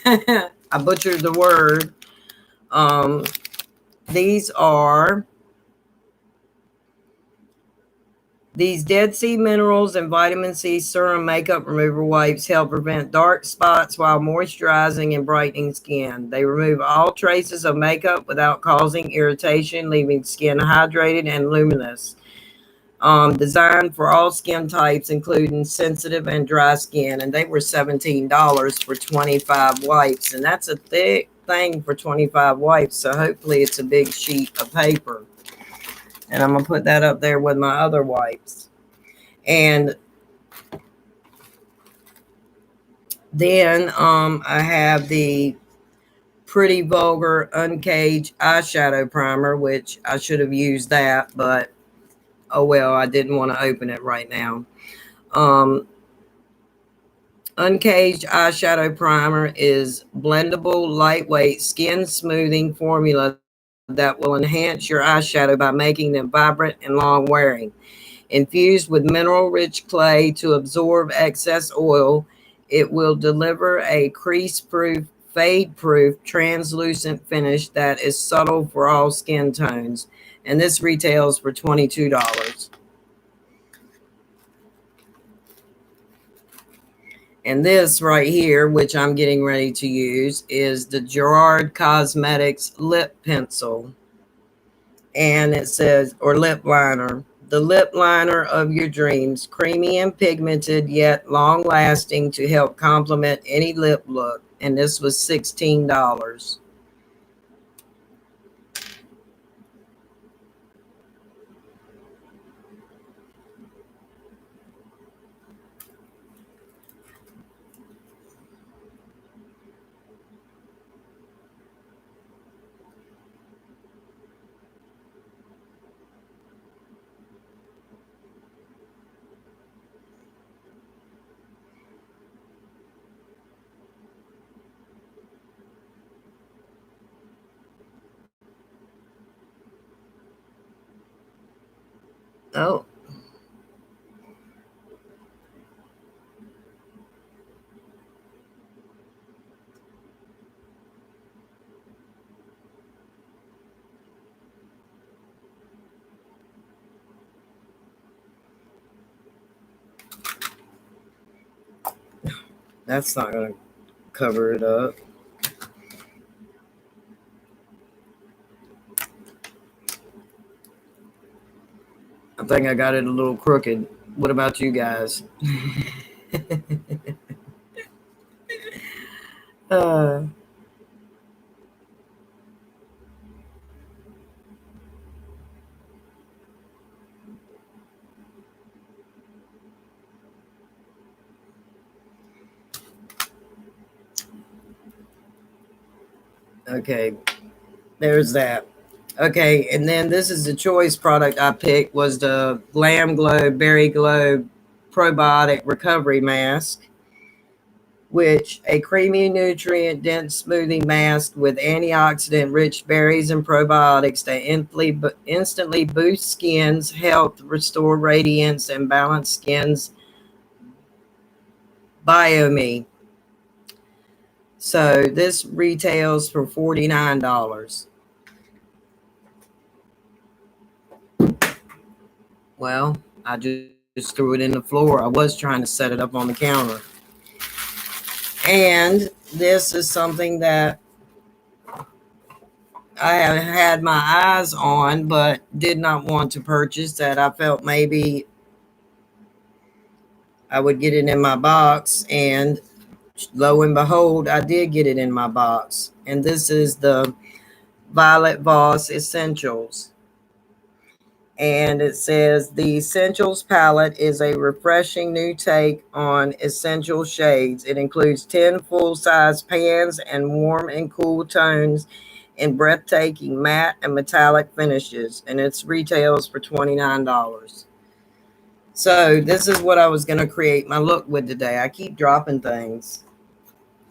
I butchered the word. These are these Dead Sea minerals and vitamin C serum makeup remover wipes help prevent dark spots while moisturizing and brightening skin. They remove all traces of makeup without causing irritation, leaving skin hydrated and luminous. Designed for all skin types, including sensitive and dry skin. And they were $17 for 25 wipes. And that's a thick thing for 25 wipes. So hopefully it's a big sheet of paper. And I'm going to put that up there with my other wipes. And then I have the Pretty Vulgar Uncaged Eyeshadow Primer, which I should have used that, but oh well, I didn't want to open it right now. Uncaged Eyeshadow Primer is blendable, lightweight, skin smoothing formula that will enhance your eyeshadow by making them vibrant and long wearing. Infused with mineral-rich clay to absorb excess oil, it will deliver a crease-proof, fade-proof, translucent finish that is subtle for all skin tones. And this retails for $22. And this right here, which I'm getting ready to use, is the Gerard Cosmetics Lip Pencil. And it says, or lip liner, the lip liner of your dreams, creamy and pigmented, yet long lasting to help complement any lip look. And this was $16. Oh, that's not going to cover it up. I think I got it a little crooked. What about you guys? uh, Okay, there's that. Okay, and then this is the choice product I picked was the Glam Glow Berry Glow Probiotic Recovery Mask, which a creamy, nutrient dense smoothie mask with antioxidant rich berries and probiotics that instantly boost skin's health, restore radiance, and balance skin's biome. So this retails for $49. Well, I just threw it in the floor. I was trying to set it up on the counter. And this is something that I have had my eyes on, but did not want to purchase, that I felt maybe I would get it in my box. And lo and behold, I did get it in my box. And this is the Violet Voss Essentials. And it says the Essentials palette is a refreshing new take on essential shades. It includes 10 full-size pans and warm and cool tones in breathtaking matte and metallic finishes, and it's retails for $29. So this is what I was going to create my look with today. I keep dropping things.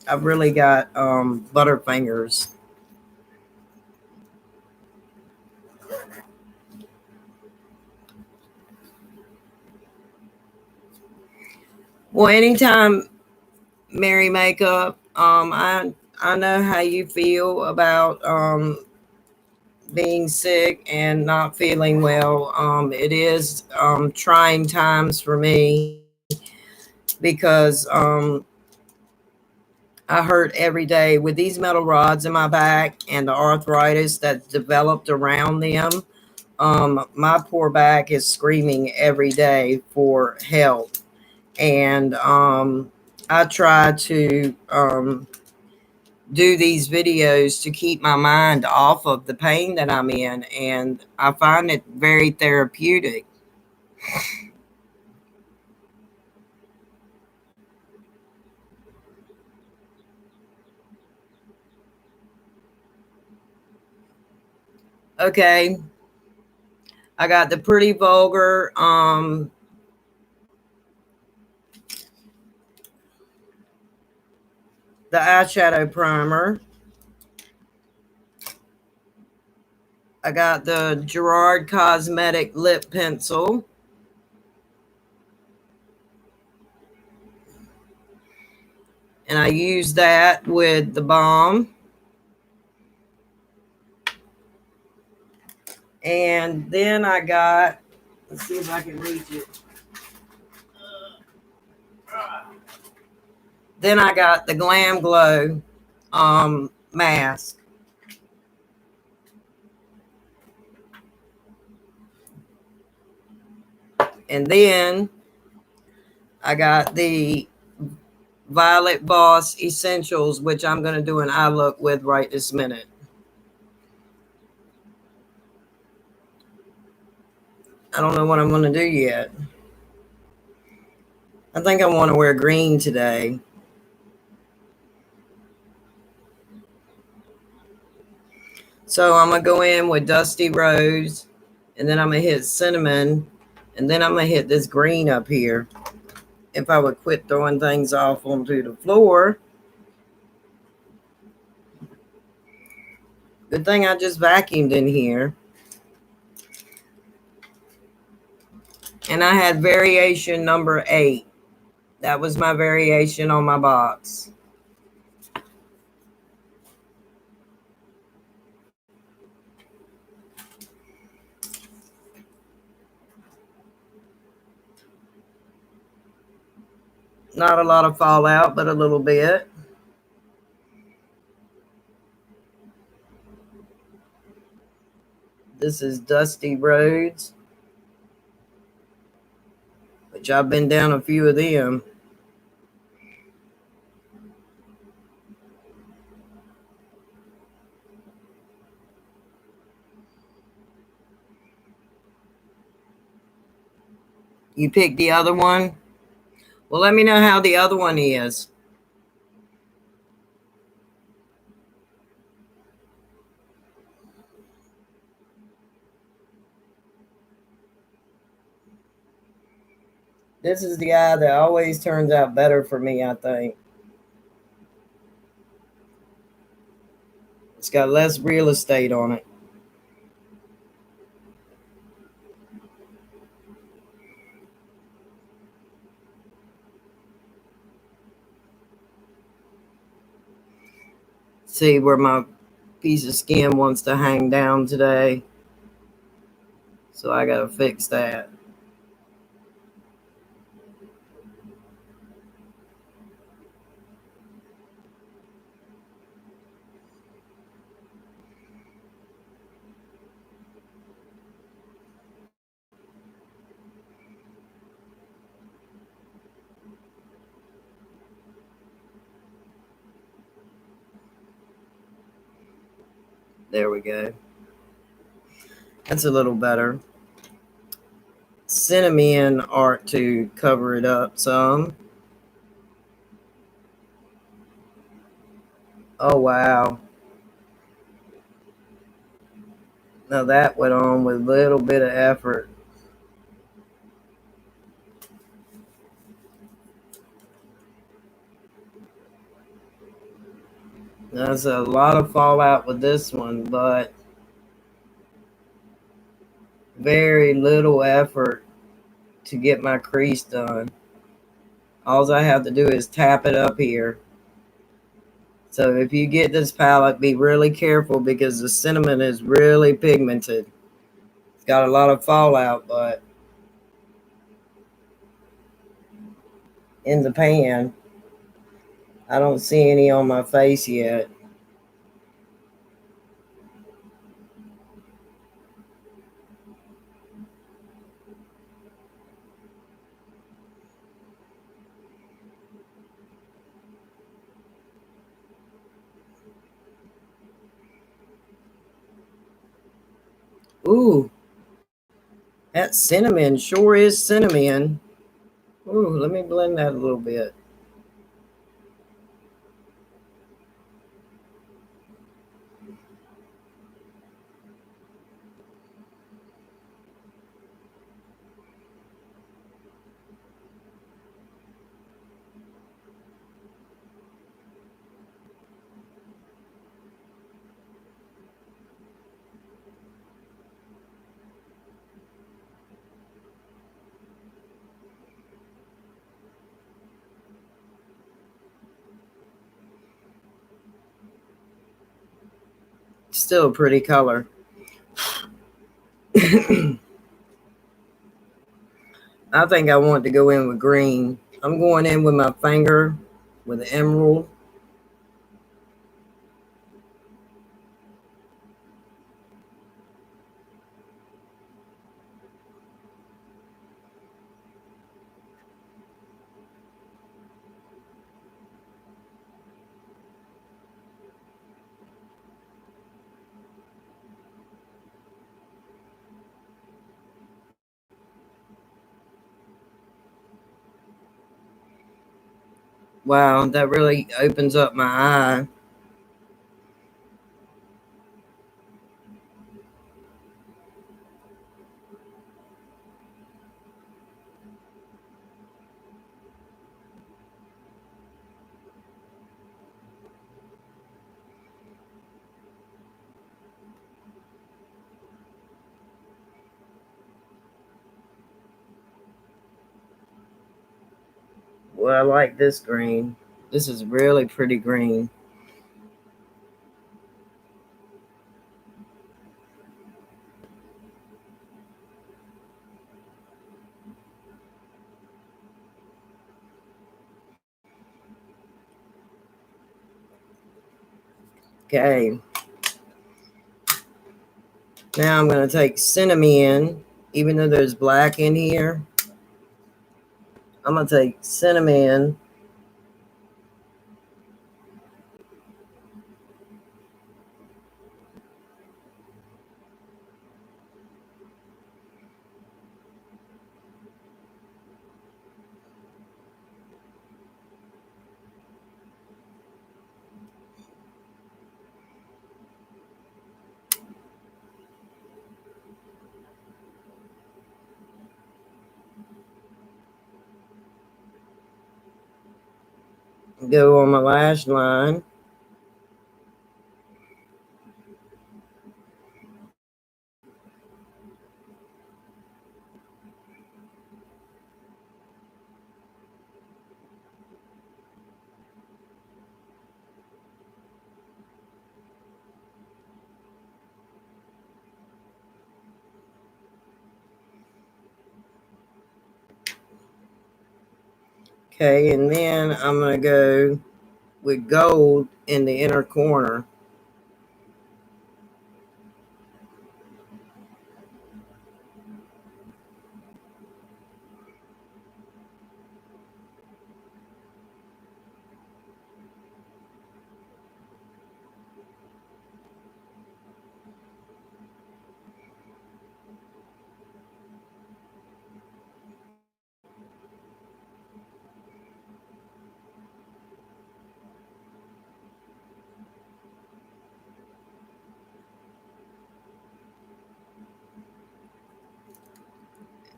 I've really got butterfingers. Well, anytime, Mary Makeup, I know how you feel about being sick and not feeling well. It is trying times for me because I hurt every day with these metal rods in my back and the arthritis that developed around them. My poor back is screaming every day for help. And I try to do these videos to keep my mind off of the pain that I'm in, and I find it very therapeutic. Okay, I got the Pretty Vulgar the eyeshadow primer. I got the Gerard Cosmetic lip pencil. And I use that with the balm. And then I got, let's see if I can reach it. Then I got the Glam Glow mask. And then I got the Violet Voss Essentials, which I'm going to do an eye look with right this minute. I don't know what I'm going to do yet. I think I want to wear green today. So I'm going to go in with Dusty Rose, and then I'm going to hit cinnamon, and then I'm going to hit this green up here. If I would quit throwing things off onto the floor. Good thing I just vacuumed in here. And I had variation number 8. That was my variation on my box. Not a lot of fallout, but a little bit. This is Dusty Roads, which I've been down a few of them. You picked the other one? Well, let me know how the other one is. This is the guy that always turns out better for me, I think. It's got less real estate on it. See where my piece of skin wants to hang down today. So I got to fix that. There we go. That's a little better. Cinnamon art to cover it up some. Oh, wow. Now that went on with a little bit of effort. There's a lot of fallout with this one, but very little effort to get my crease done. All I have to do is tap it up here. So if you get this palette, be really careful because the cinnamon is really pigmented. It's got a lot of fallout, but in the pan, I don't see any on my face yet. Ooh, that cinnamon sure is cinnamon. Ooh, let me blend that a little bit. Still a pretty color. I think I want to go in with green. I'm going in with my finger with the emerald. Wow, that really opens up my eye. Well, I like this green. This is really pretty green. Okay. Now I'm going to take cinnamon, even though there's black in here. I'm going to take cinnamon. go on my lash line. Okay, and then I'm going to go with gold in the inner corner.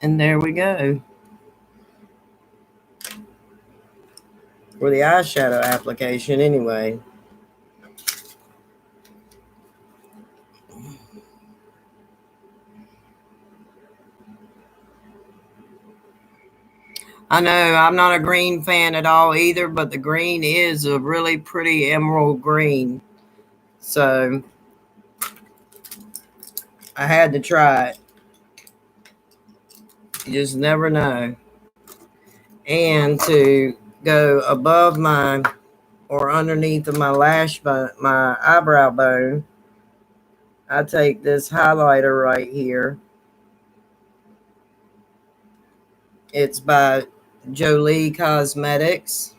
And there we go for the eyeshadow application anyway. I know I'm not a green fan at all either, but the green is a really pretty emerald green. So I had to try it. You just never know. And to go above my or underneath of my my eyebrow bone, I take this highlighter right here. It's by Jolie Cosmetics.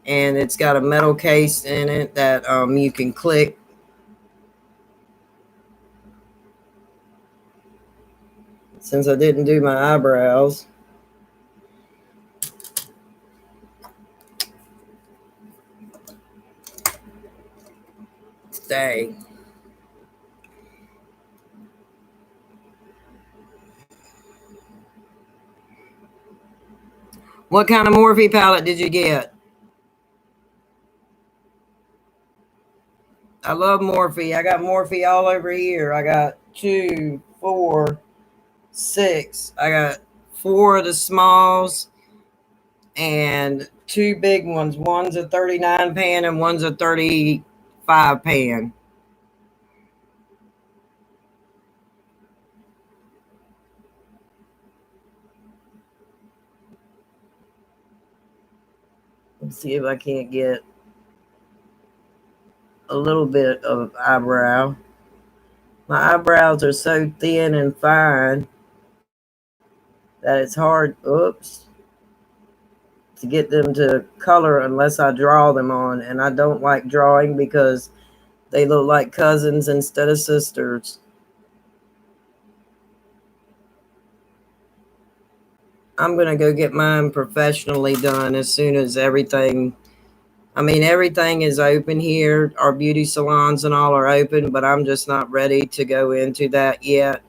And it's got a metal case in it that you can click. Since I didn't do my eyebrows, dang. What kind of Morphe palette did you get? I love Morphe. I got Morphe all over here. I got 2, 4, 6. I got 4 of the smalls and 2 big ones. One's a 39 pan and one's a 35 pan. Let's see if I can't get a little bit of eyebrow. My eyebrows are so thin and fine that it's hard, to get them to color unless I draw them on. And I don't like drawing because they look like cousins instead of sisters. I'm going to go get mine professionally done as soon as everything is open here. Our beauty salons and all are open, but I'm just not ready to go into that yet.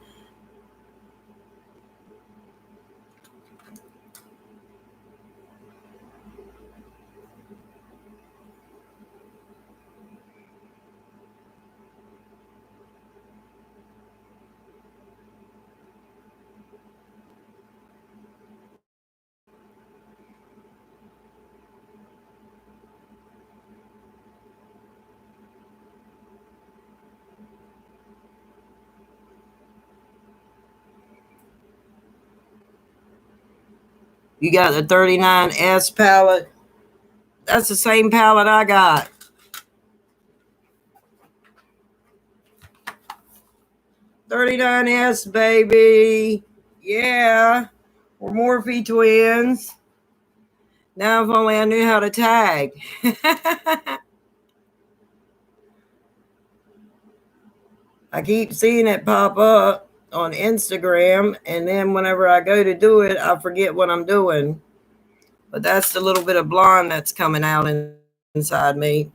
You got the 39S palette. That's the same palette I got. 39S, baby. Yeah. We're Morphe twins. Now if only I knew how to tag. I keep seeing it pop up on Instagram, and then whenever I go to do it, I forget what I'm doing. But that's the little bit of blonde that's coming out inside me.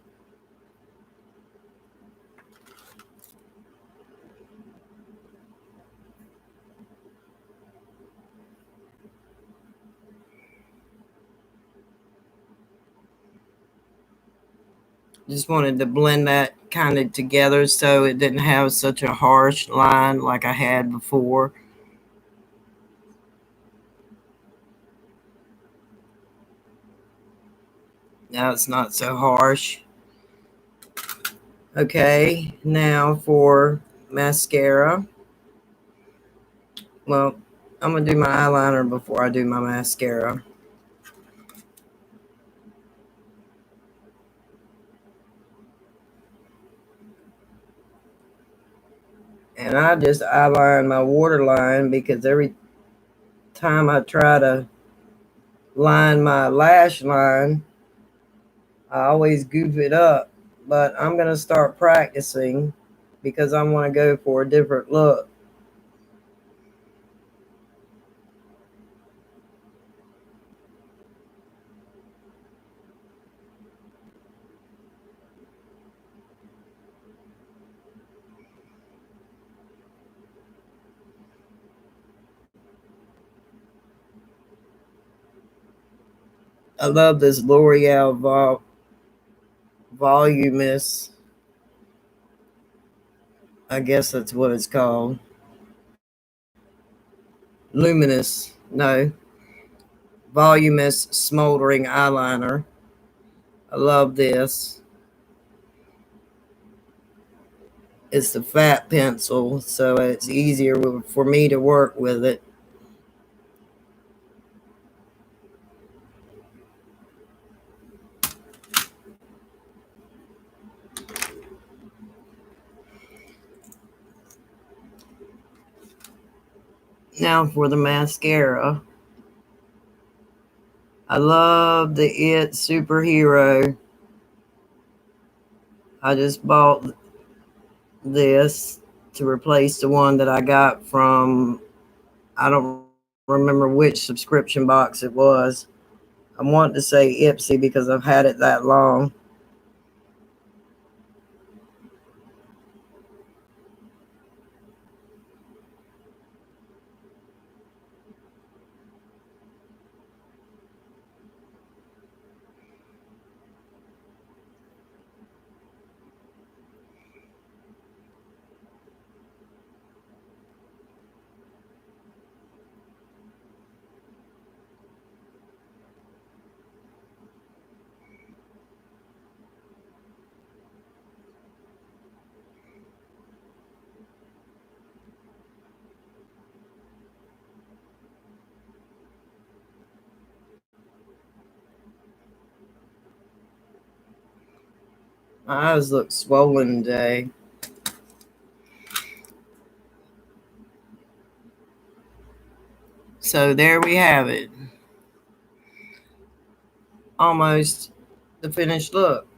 Just wanted to blend that kind of together so it didn't have such a harsh line like I had before. Now it's not so harsh. Okay, now for mascara. Well, I'm going to do my eyeliner before I do my mascara. And I just eyeline my waterline because every time I try to line my lash line, I always goof it up. But I'm going to start practicing because I want to go for a different look. I love this L'Oreal Voluminous. I guess that's what it's called. Luminous. No. Voluminous Smoldering Eyeliner. I love this. It's the fat pencil, so it's easier for me to work with it. Now for the mascara. I love the It Superhero. I just bought this to replace the one that I got from, I don't remember which subscription box it was. I want to say Ipsy because I've had it that long. My eyes look swollen today. So there we have it. Almost the finished look.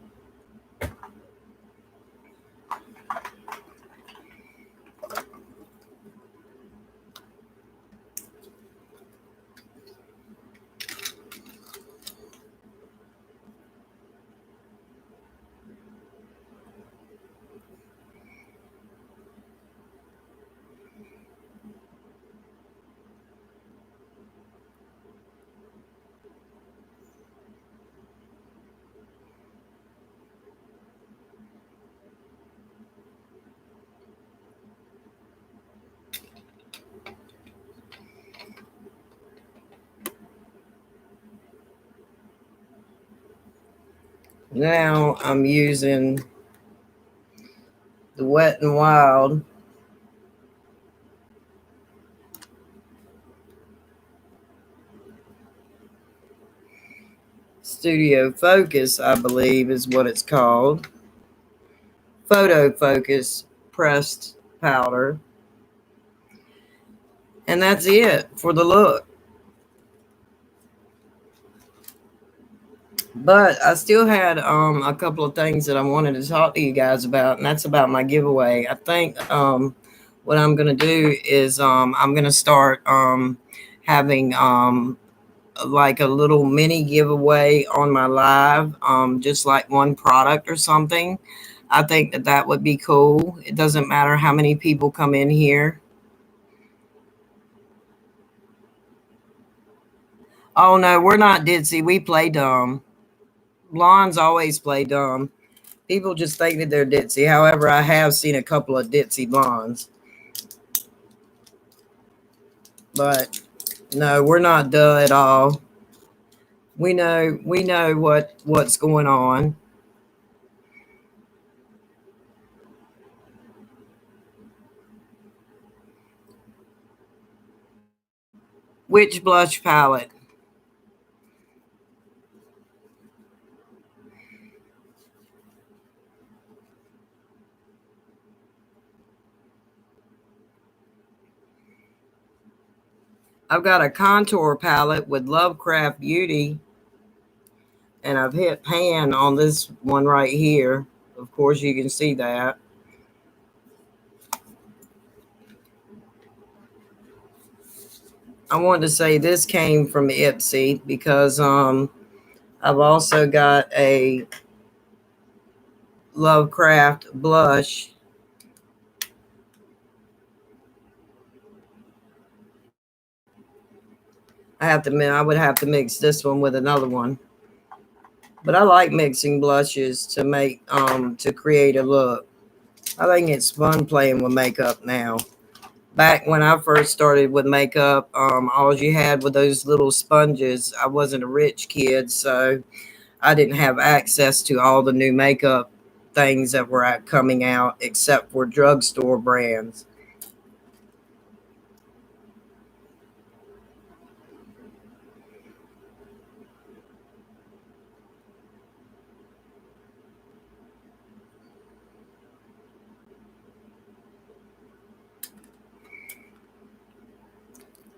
Now I'm using the Wet n Wild Studio Focus, I believe is what it's called. Photo Focus pressed powder. And that's it for the look. But I still had a couple of things that I wanted to talk to you guys about, and that's about my giveaway. I think what I'm going to do is I'm going to start having like a little mini giveaway on my live, just like one product or something. I think that that would be cool. It doesn't matter how many people come in here. Oh no, we're not ditzy. We play dumb. Blondes always play dumb. People just think that they're ditzy. However, I have seen a couple of ditzy blondes. But no, we're not duh at all. We know what's going on. Which blush palette? I've got a contour palette with Lovecraft Beauty, and I've hit pan on this one right here. Of course, you can see that. I wanted to say this came from Ipsy because I've also got a Lovecraft blush. I would have to mix this one with another one. But I like mixing blushes to make to create a look. I think it's fun playing with makeup now. Back when I first started with makeup, all you had were those little sponges. I wasn't a rich kid, so I didn't have access to all the new makeup things that were coming out except for drugstore brands.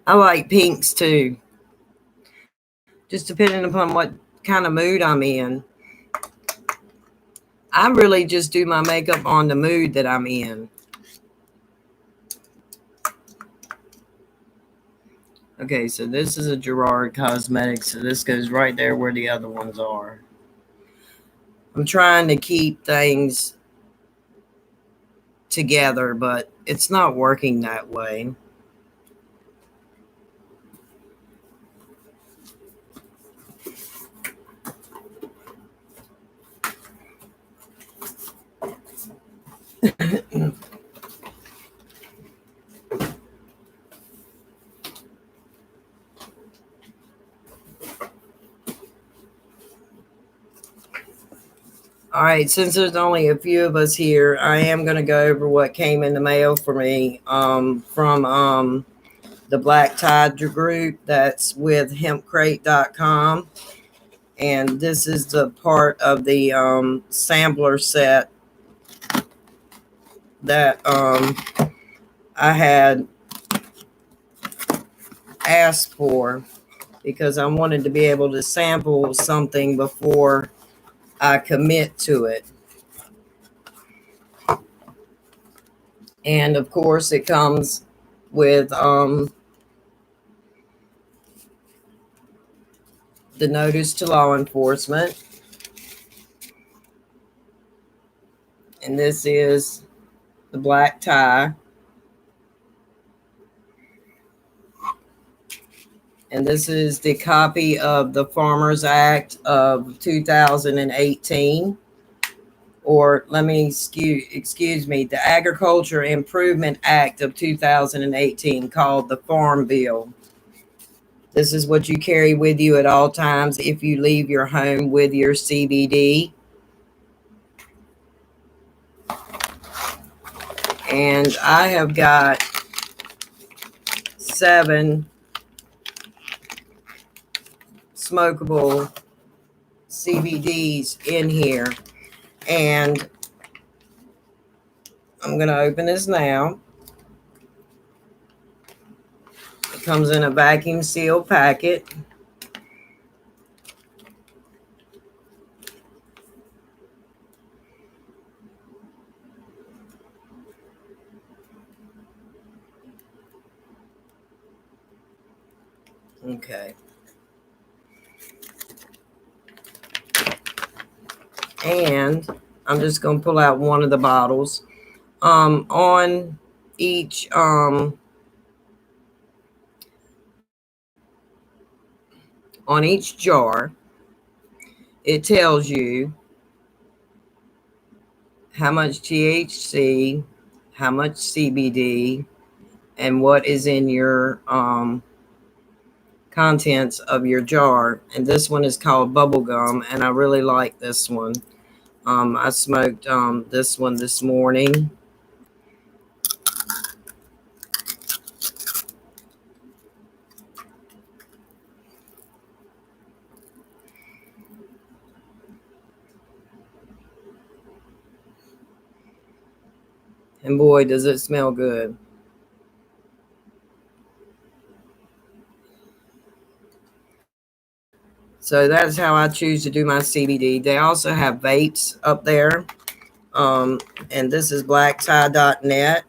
I like pinks too, just depending upon what kind of mood I'm in. I really just do my makeup on the mood that I'm in. Okay, so this is a Gerard Cosmetics, so this goes right there where the other ones are. I'm trying to keep things together, but it's not working that way. All right, since there's only a few of us here, I am going to go over what came in the mail for me from the Black Tide group that's with hempcrate.com. And this is the part of the sampler set that I had asked for because I wanted to be able to sample something before I commit to it. And of course, it comes with the notice to law enforcement. And this is the black tie. And this is the copy of the Farmers Act of 2018. Or let me excuse me, the Agriculture Improvement Act of 2018, called the Farm Bill. This is what you carry with you at all times if you leave your home with your CBD. And I have got 7 smokable CBDs in here. And I'm going to open this now. It comes in a vacuum sealed packet. Okay. And I'm just going to pull out one of the bottles. On each jar, it tells you how much THC, how much CBD, and what is in your contents of your jar. And this one is called bubblegum, and I really like this one. I smoked this one this morning. And boy, does it smell good. So that's how I choose to do my CBD. They also have vapes up there. And this is blacktie.net.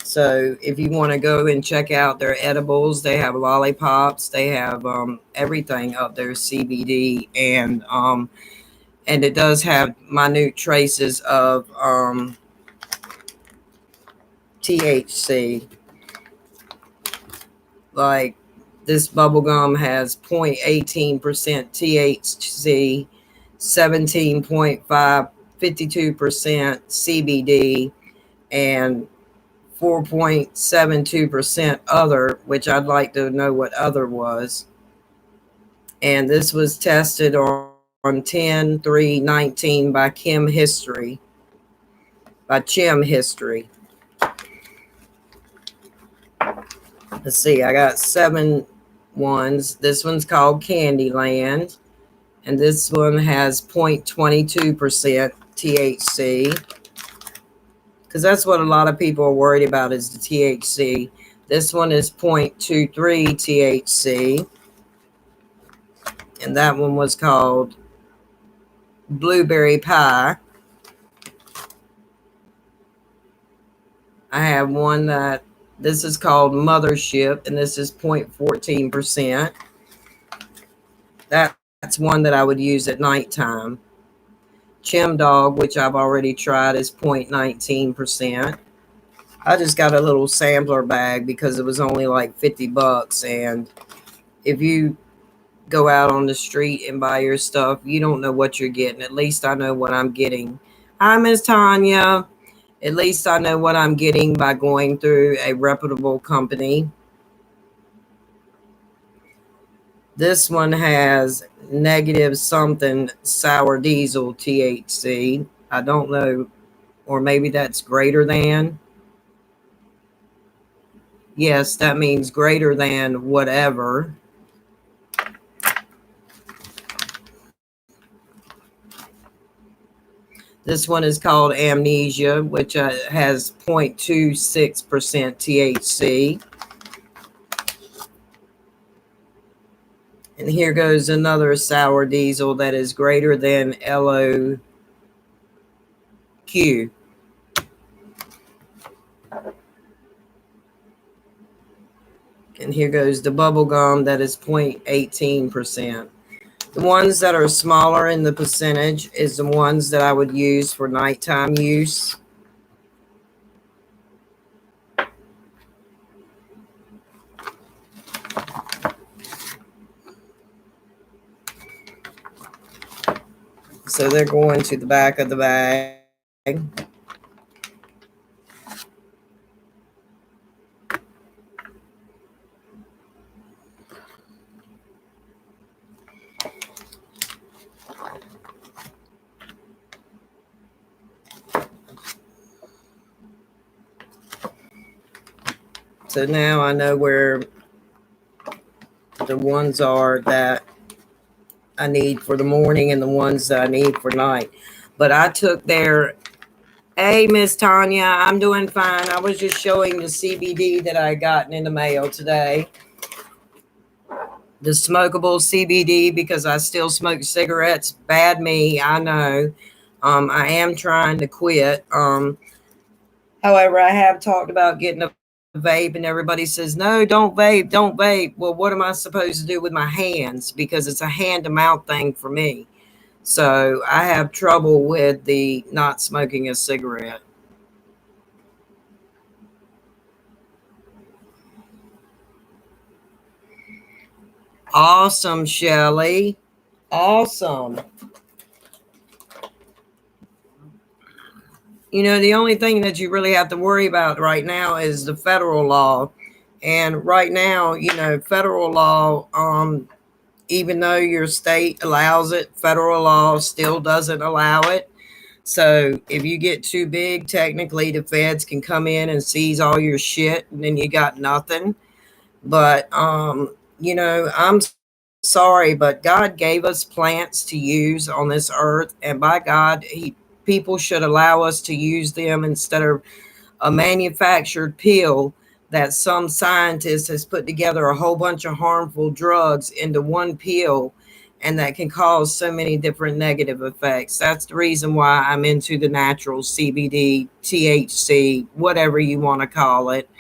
So if you want to go and check out their edibles, they have lollipops, they have everything up there, CBD, and it does have minute traces of THC. Like this bubblegum has 0.18% THC, 17.5, 52% CBD, and 4.72% other, which I'd like to know what other was. And this was tested on 10/3/19 by Chim History. Let's see, I got 7 ones. This one's called Candyland, and this one has 0.22% THC, because that's what a lot of people are worried about is the THC. This one is 0.23 THC, and that one was called Blueberry Pie. I have one that this is called Mothership, and this is 0.14%. That's one that I would use at nighttime. Chim Dog, which I've already tried, is 0.19%. I just got a little sampler bag because it was only like $50. And if you go out on the street and buy your stuff, you don't know what you're getting. At least I know what I'm getting. Hi, Miss Tanya. At least I know what I'm getting by going through a reputable company. This one has negative something sour diesel THC. I don't know, or maybe that's greater than. Yes, that means greater than whatever. This one is called Amnesia, which has 0.26% THC. And here goes another sour diesel that is greater than LOQ. And here goes the bubble gum that is 0.18%. The ones that are smaller in the percentage is the ones that I would use for nighttime use. So they're going to the back of the bag. So now I know where the ones are that I need for the morning and the ones that I need for night. But I took their, hey, Miss Tanya, I'm doing fine. I was just showing the CBD that I gotten in the mail today. The smokable CBD, because I still smoke cigarettes. Bad me, I know. I am trying to quit. However, I have talked about getting a vape, and everybody says, no, don't vape, don't vape. Well, what am I supposed to do with my hands? Because it's a hand to mouth thing for me. So I have trouble with the not smoking a cigarette. Awesome, Shelly. Awesome. The only thing that you really have to worry about right now is the federal law. And right now, federal law, even though your state allows it, federal law still doesn't allow it. So if you get too big, technically the feds can come in and seize all your shit and then you got nothing. But I'm sorry, but God gave us plants to use on this earth, and by God, people should allow us to use them instead of a manufactured pill that some scientist has put together a whole bunch of harmful drugs into one pill, and that can cause so many different negative effects. That's the reason why I'm into the natural CBD, THC, whatever you want to call it.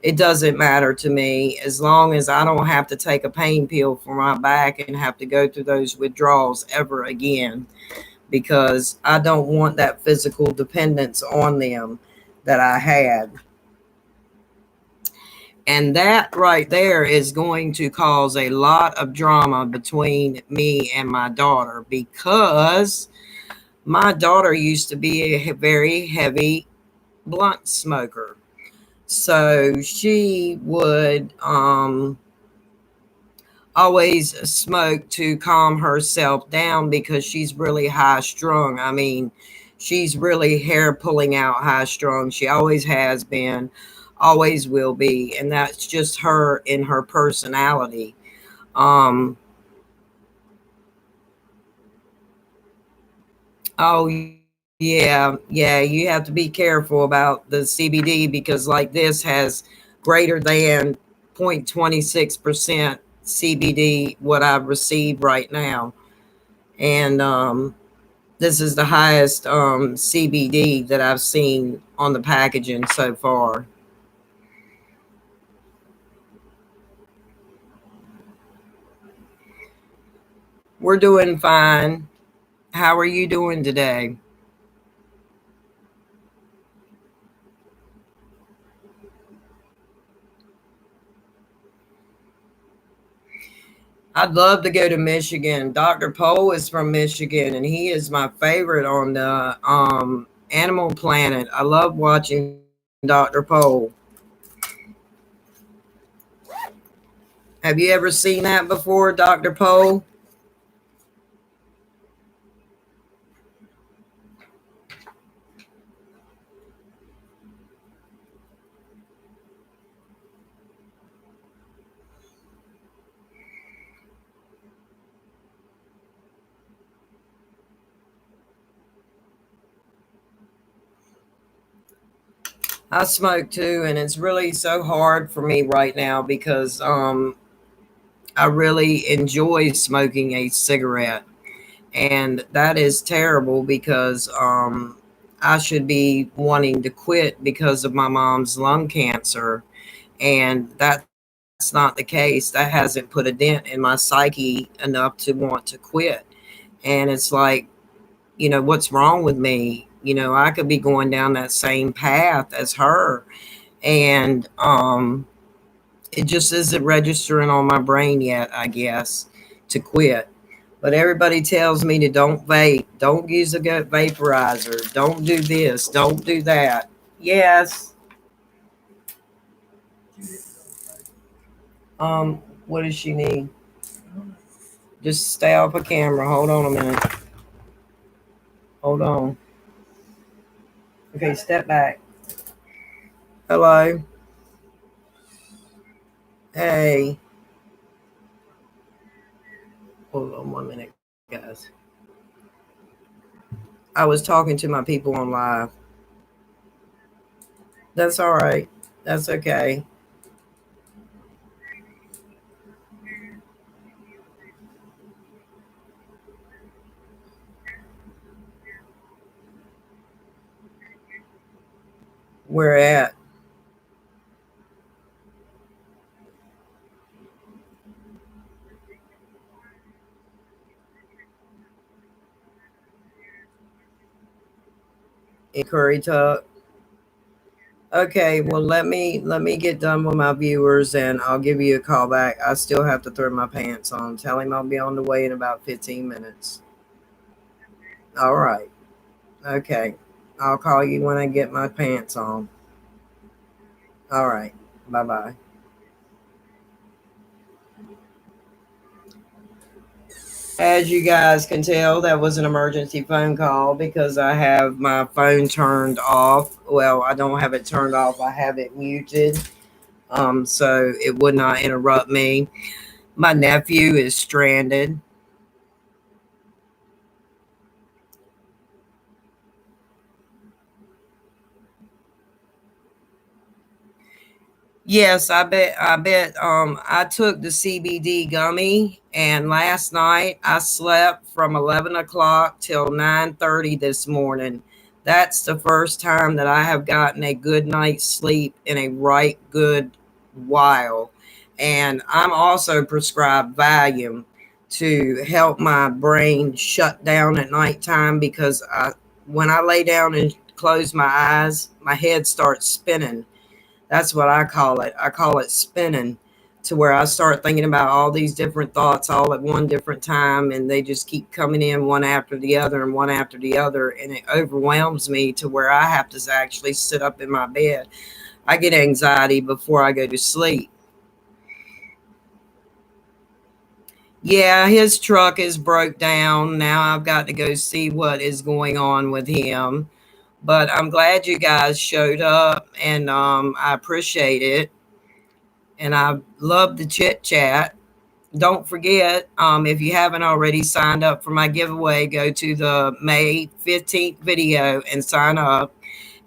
It doesn't matter to me as long as I don't have to take a pain pill for my back and have to go through those withdrawals ever again, because I don't want that physical dependence on them that I had. And that right there is going to cause a lot of drama between me and my daughter, because my daughter used to be a very heavy blunt smoker. So she would always smoke to calm herself down because she's really high strung. I mean, she's really hair pulling out high strung. She always has been, always will be. And that's just her in her personality. Um, oh, yeah, you have to be careful about the CBD because, like, this has greater than 0.26% CBD, what I've received right now. And this is the highest CBD that I've seen on the packaging so far. We're doing fine. How are you doing today? I'd love to go to Michigan. Dr. Poe is from Michigan, and he is my favorite on the Animal Planet. I love watching Dr. Poe. Have you ever seen that before, Dr. Poe? I smoke too, and it's really so hard for me right now because I really enjoy smoking a cigarette. And that is terrible because I should be wanting to quit because of my mom's lung cancer. And that's not the case. That hasn't put a dent in my psyche enough to want to quit. And it's like, what's wrong with me? I could be going down that same path as her. And it just isn't registering on my brain yet, I guess, to quit. But everybody tells me to don't vape, don't use a gut vaporizer, don't do this, don't do that. Yes. What does she need? Just stay off a camera. Hold on a minute. Hold on. Okay, step back. Hello. Hey. Hold on 1 minute, guys. I was talking to my people on live. That's all right. That's okay. We're at in Curry Tuck. Okay, well let me get done with my viewers and I'll give you a call back. I still have to throw my pants on. Tell him I'll be on the way in about 15 minutes. All right. Okay. I'll call you when I get my pants on. All right. Bye bye. As you guys can tell, that was an emergency phone call because I have my phone turned off. Well, I don't have it turned off, I have it muted. So it would not interrupt me. My nephew is stranded. Yes, I bet I took the CBD gummy, and last night I slept from 11 o'clock till 9:30 this morning. That's the first time that I have gotten a good night's sleep in a right good while. And I'm also prescribed Valium to help my brain shut down at nighttime because when I lay down and close my eyes, my head starts spinning. That's what I call it. I call it spinning, to where I start thinking about all these different thoughts all at one different time, and they just keep coming in one after the other and one after the other, and it overwhelms me to where I have to actually sit up in my bed. I get anxiety before I go to sleep. Yeah, his truck is broke down. Now I've got to go see what is going on with him. But I'm glad you guys showed up, and I appreciate it. And I love the chit chat. Don't forget, if you haven't already signed up for my giveaway, go to the May 15th video and sign up.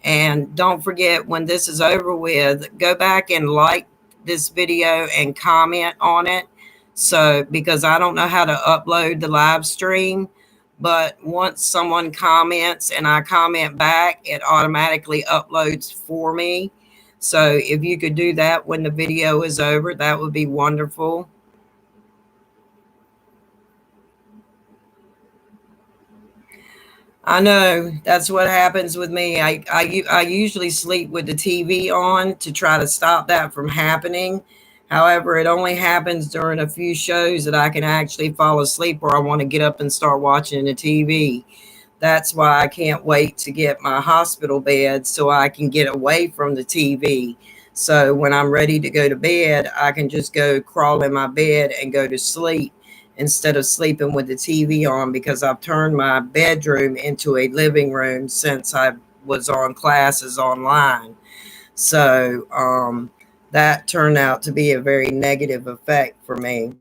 And don't forget, when this is over with, go back and like this video and comment on it. So, because I don't know how to upload the live stream, but once someone comments and I comment back, it automatically uploads for me. So, if you could do that when the video is over, that would be wonderful. I know that's what happens with me. I usually sleep with the TV on to try to stop that from happening. However, it only happens during a few shows that I can actually fall asleep or I want to get up and start watching the TV. That's why I can't wait to get my hospital bed so I can get away from the TV. So when I'm ready to go to bed, I can just go crawl in my bed and go to sleep instead of sleeping with the TV on, because I've turned my bedroom into a living room since I was on classes online. So that turned out to be a very negative effect for me.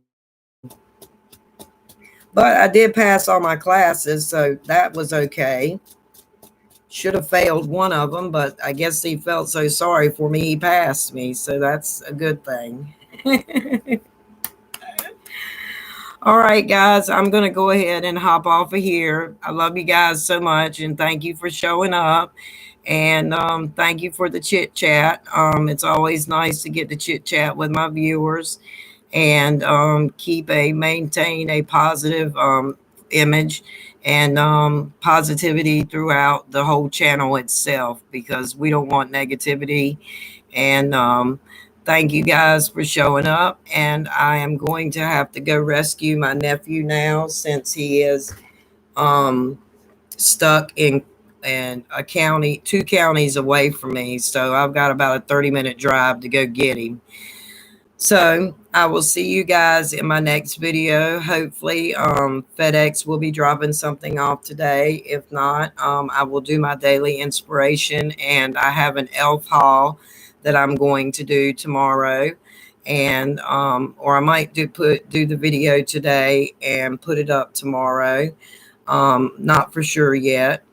But I did pass all my classes, so that was okay. Should have failed one of them, but I guess he felt so sorry for me, he passed me. So that's a good thing. All right, guys, I'm going to go ahead and hop off of here. I love you guys so much, and thank you for showing up. And thank you for the chit chat. It's always nice to get to chit chat with my viewers and maintain a positive image and positivity throughout the whole channel itself, because we don't want negativity. And thank you guys for showing up. And I am going to have to go rescue my nephew now, since he is um, stuck in a county, two counties away from me. So I've got about a 30-minute drive to go get him. So I will see you guys in my next video. Hopefully, FedEx will be dropping something off today. If not, I will do my daily inspiration, and I have an elf haul that I'm going to do tomorrow. And or I might do the video today and put it up tomorrow. Not for sure yet.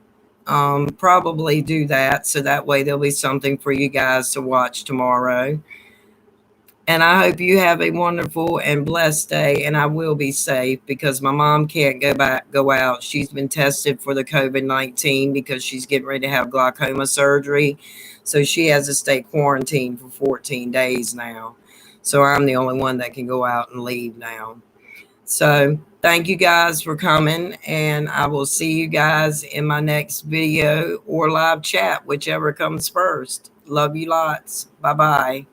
Probably do that, so that way there'll be something for you guys to watch tomorrow. And I hope you have a wonderful and blessed day. And I will be safe, because my mom can't go out. She's been tested for the COVID-19 because she's getting ready to have glaucoma surgery. So she has to stay quarantined for 14 days now. So I'm the only one that can go out and leave now. So thank you guys for coming, and I will see you guys in my next video or live chat, whichever comes first. Love you lots. Bye bye.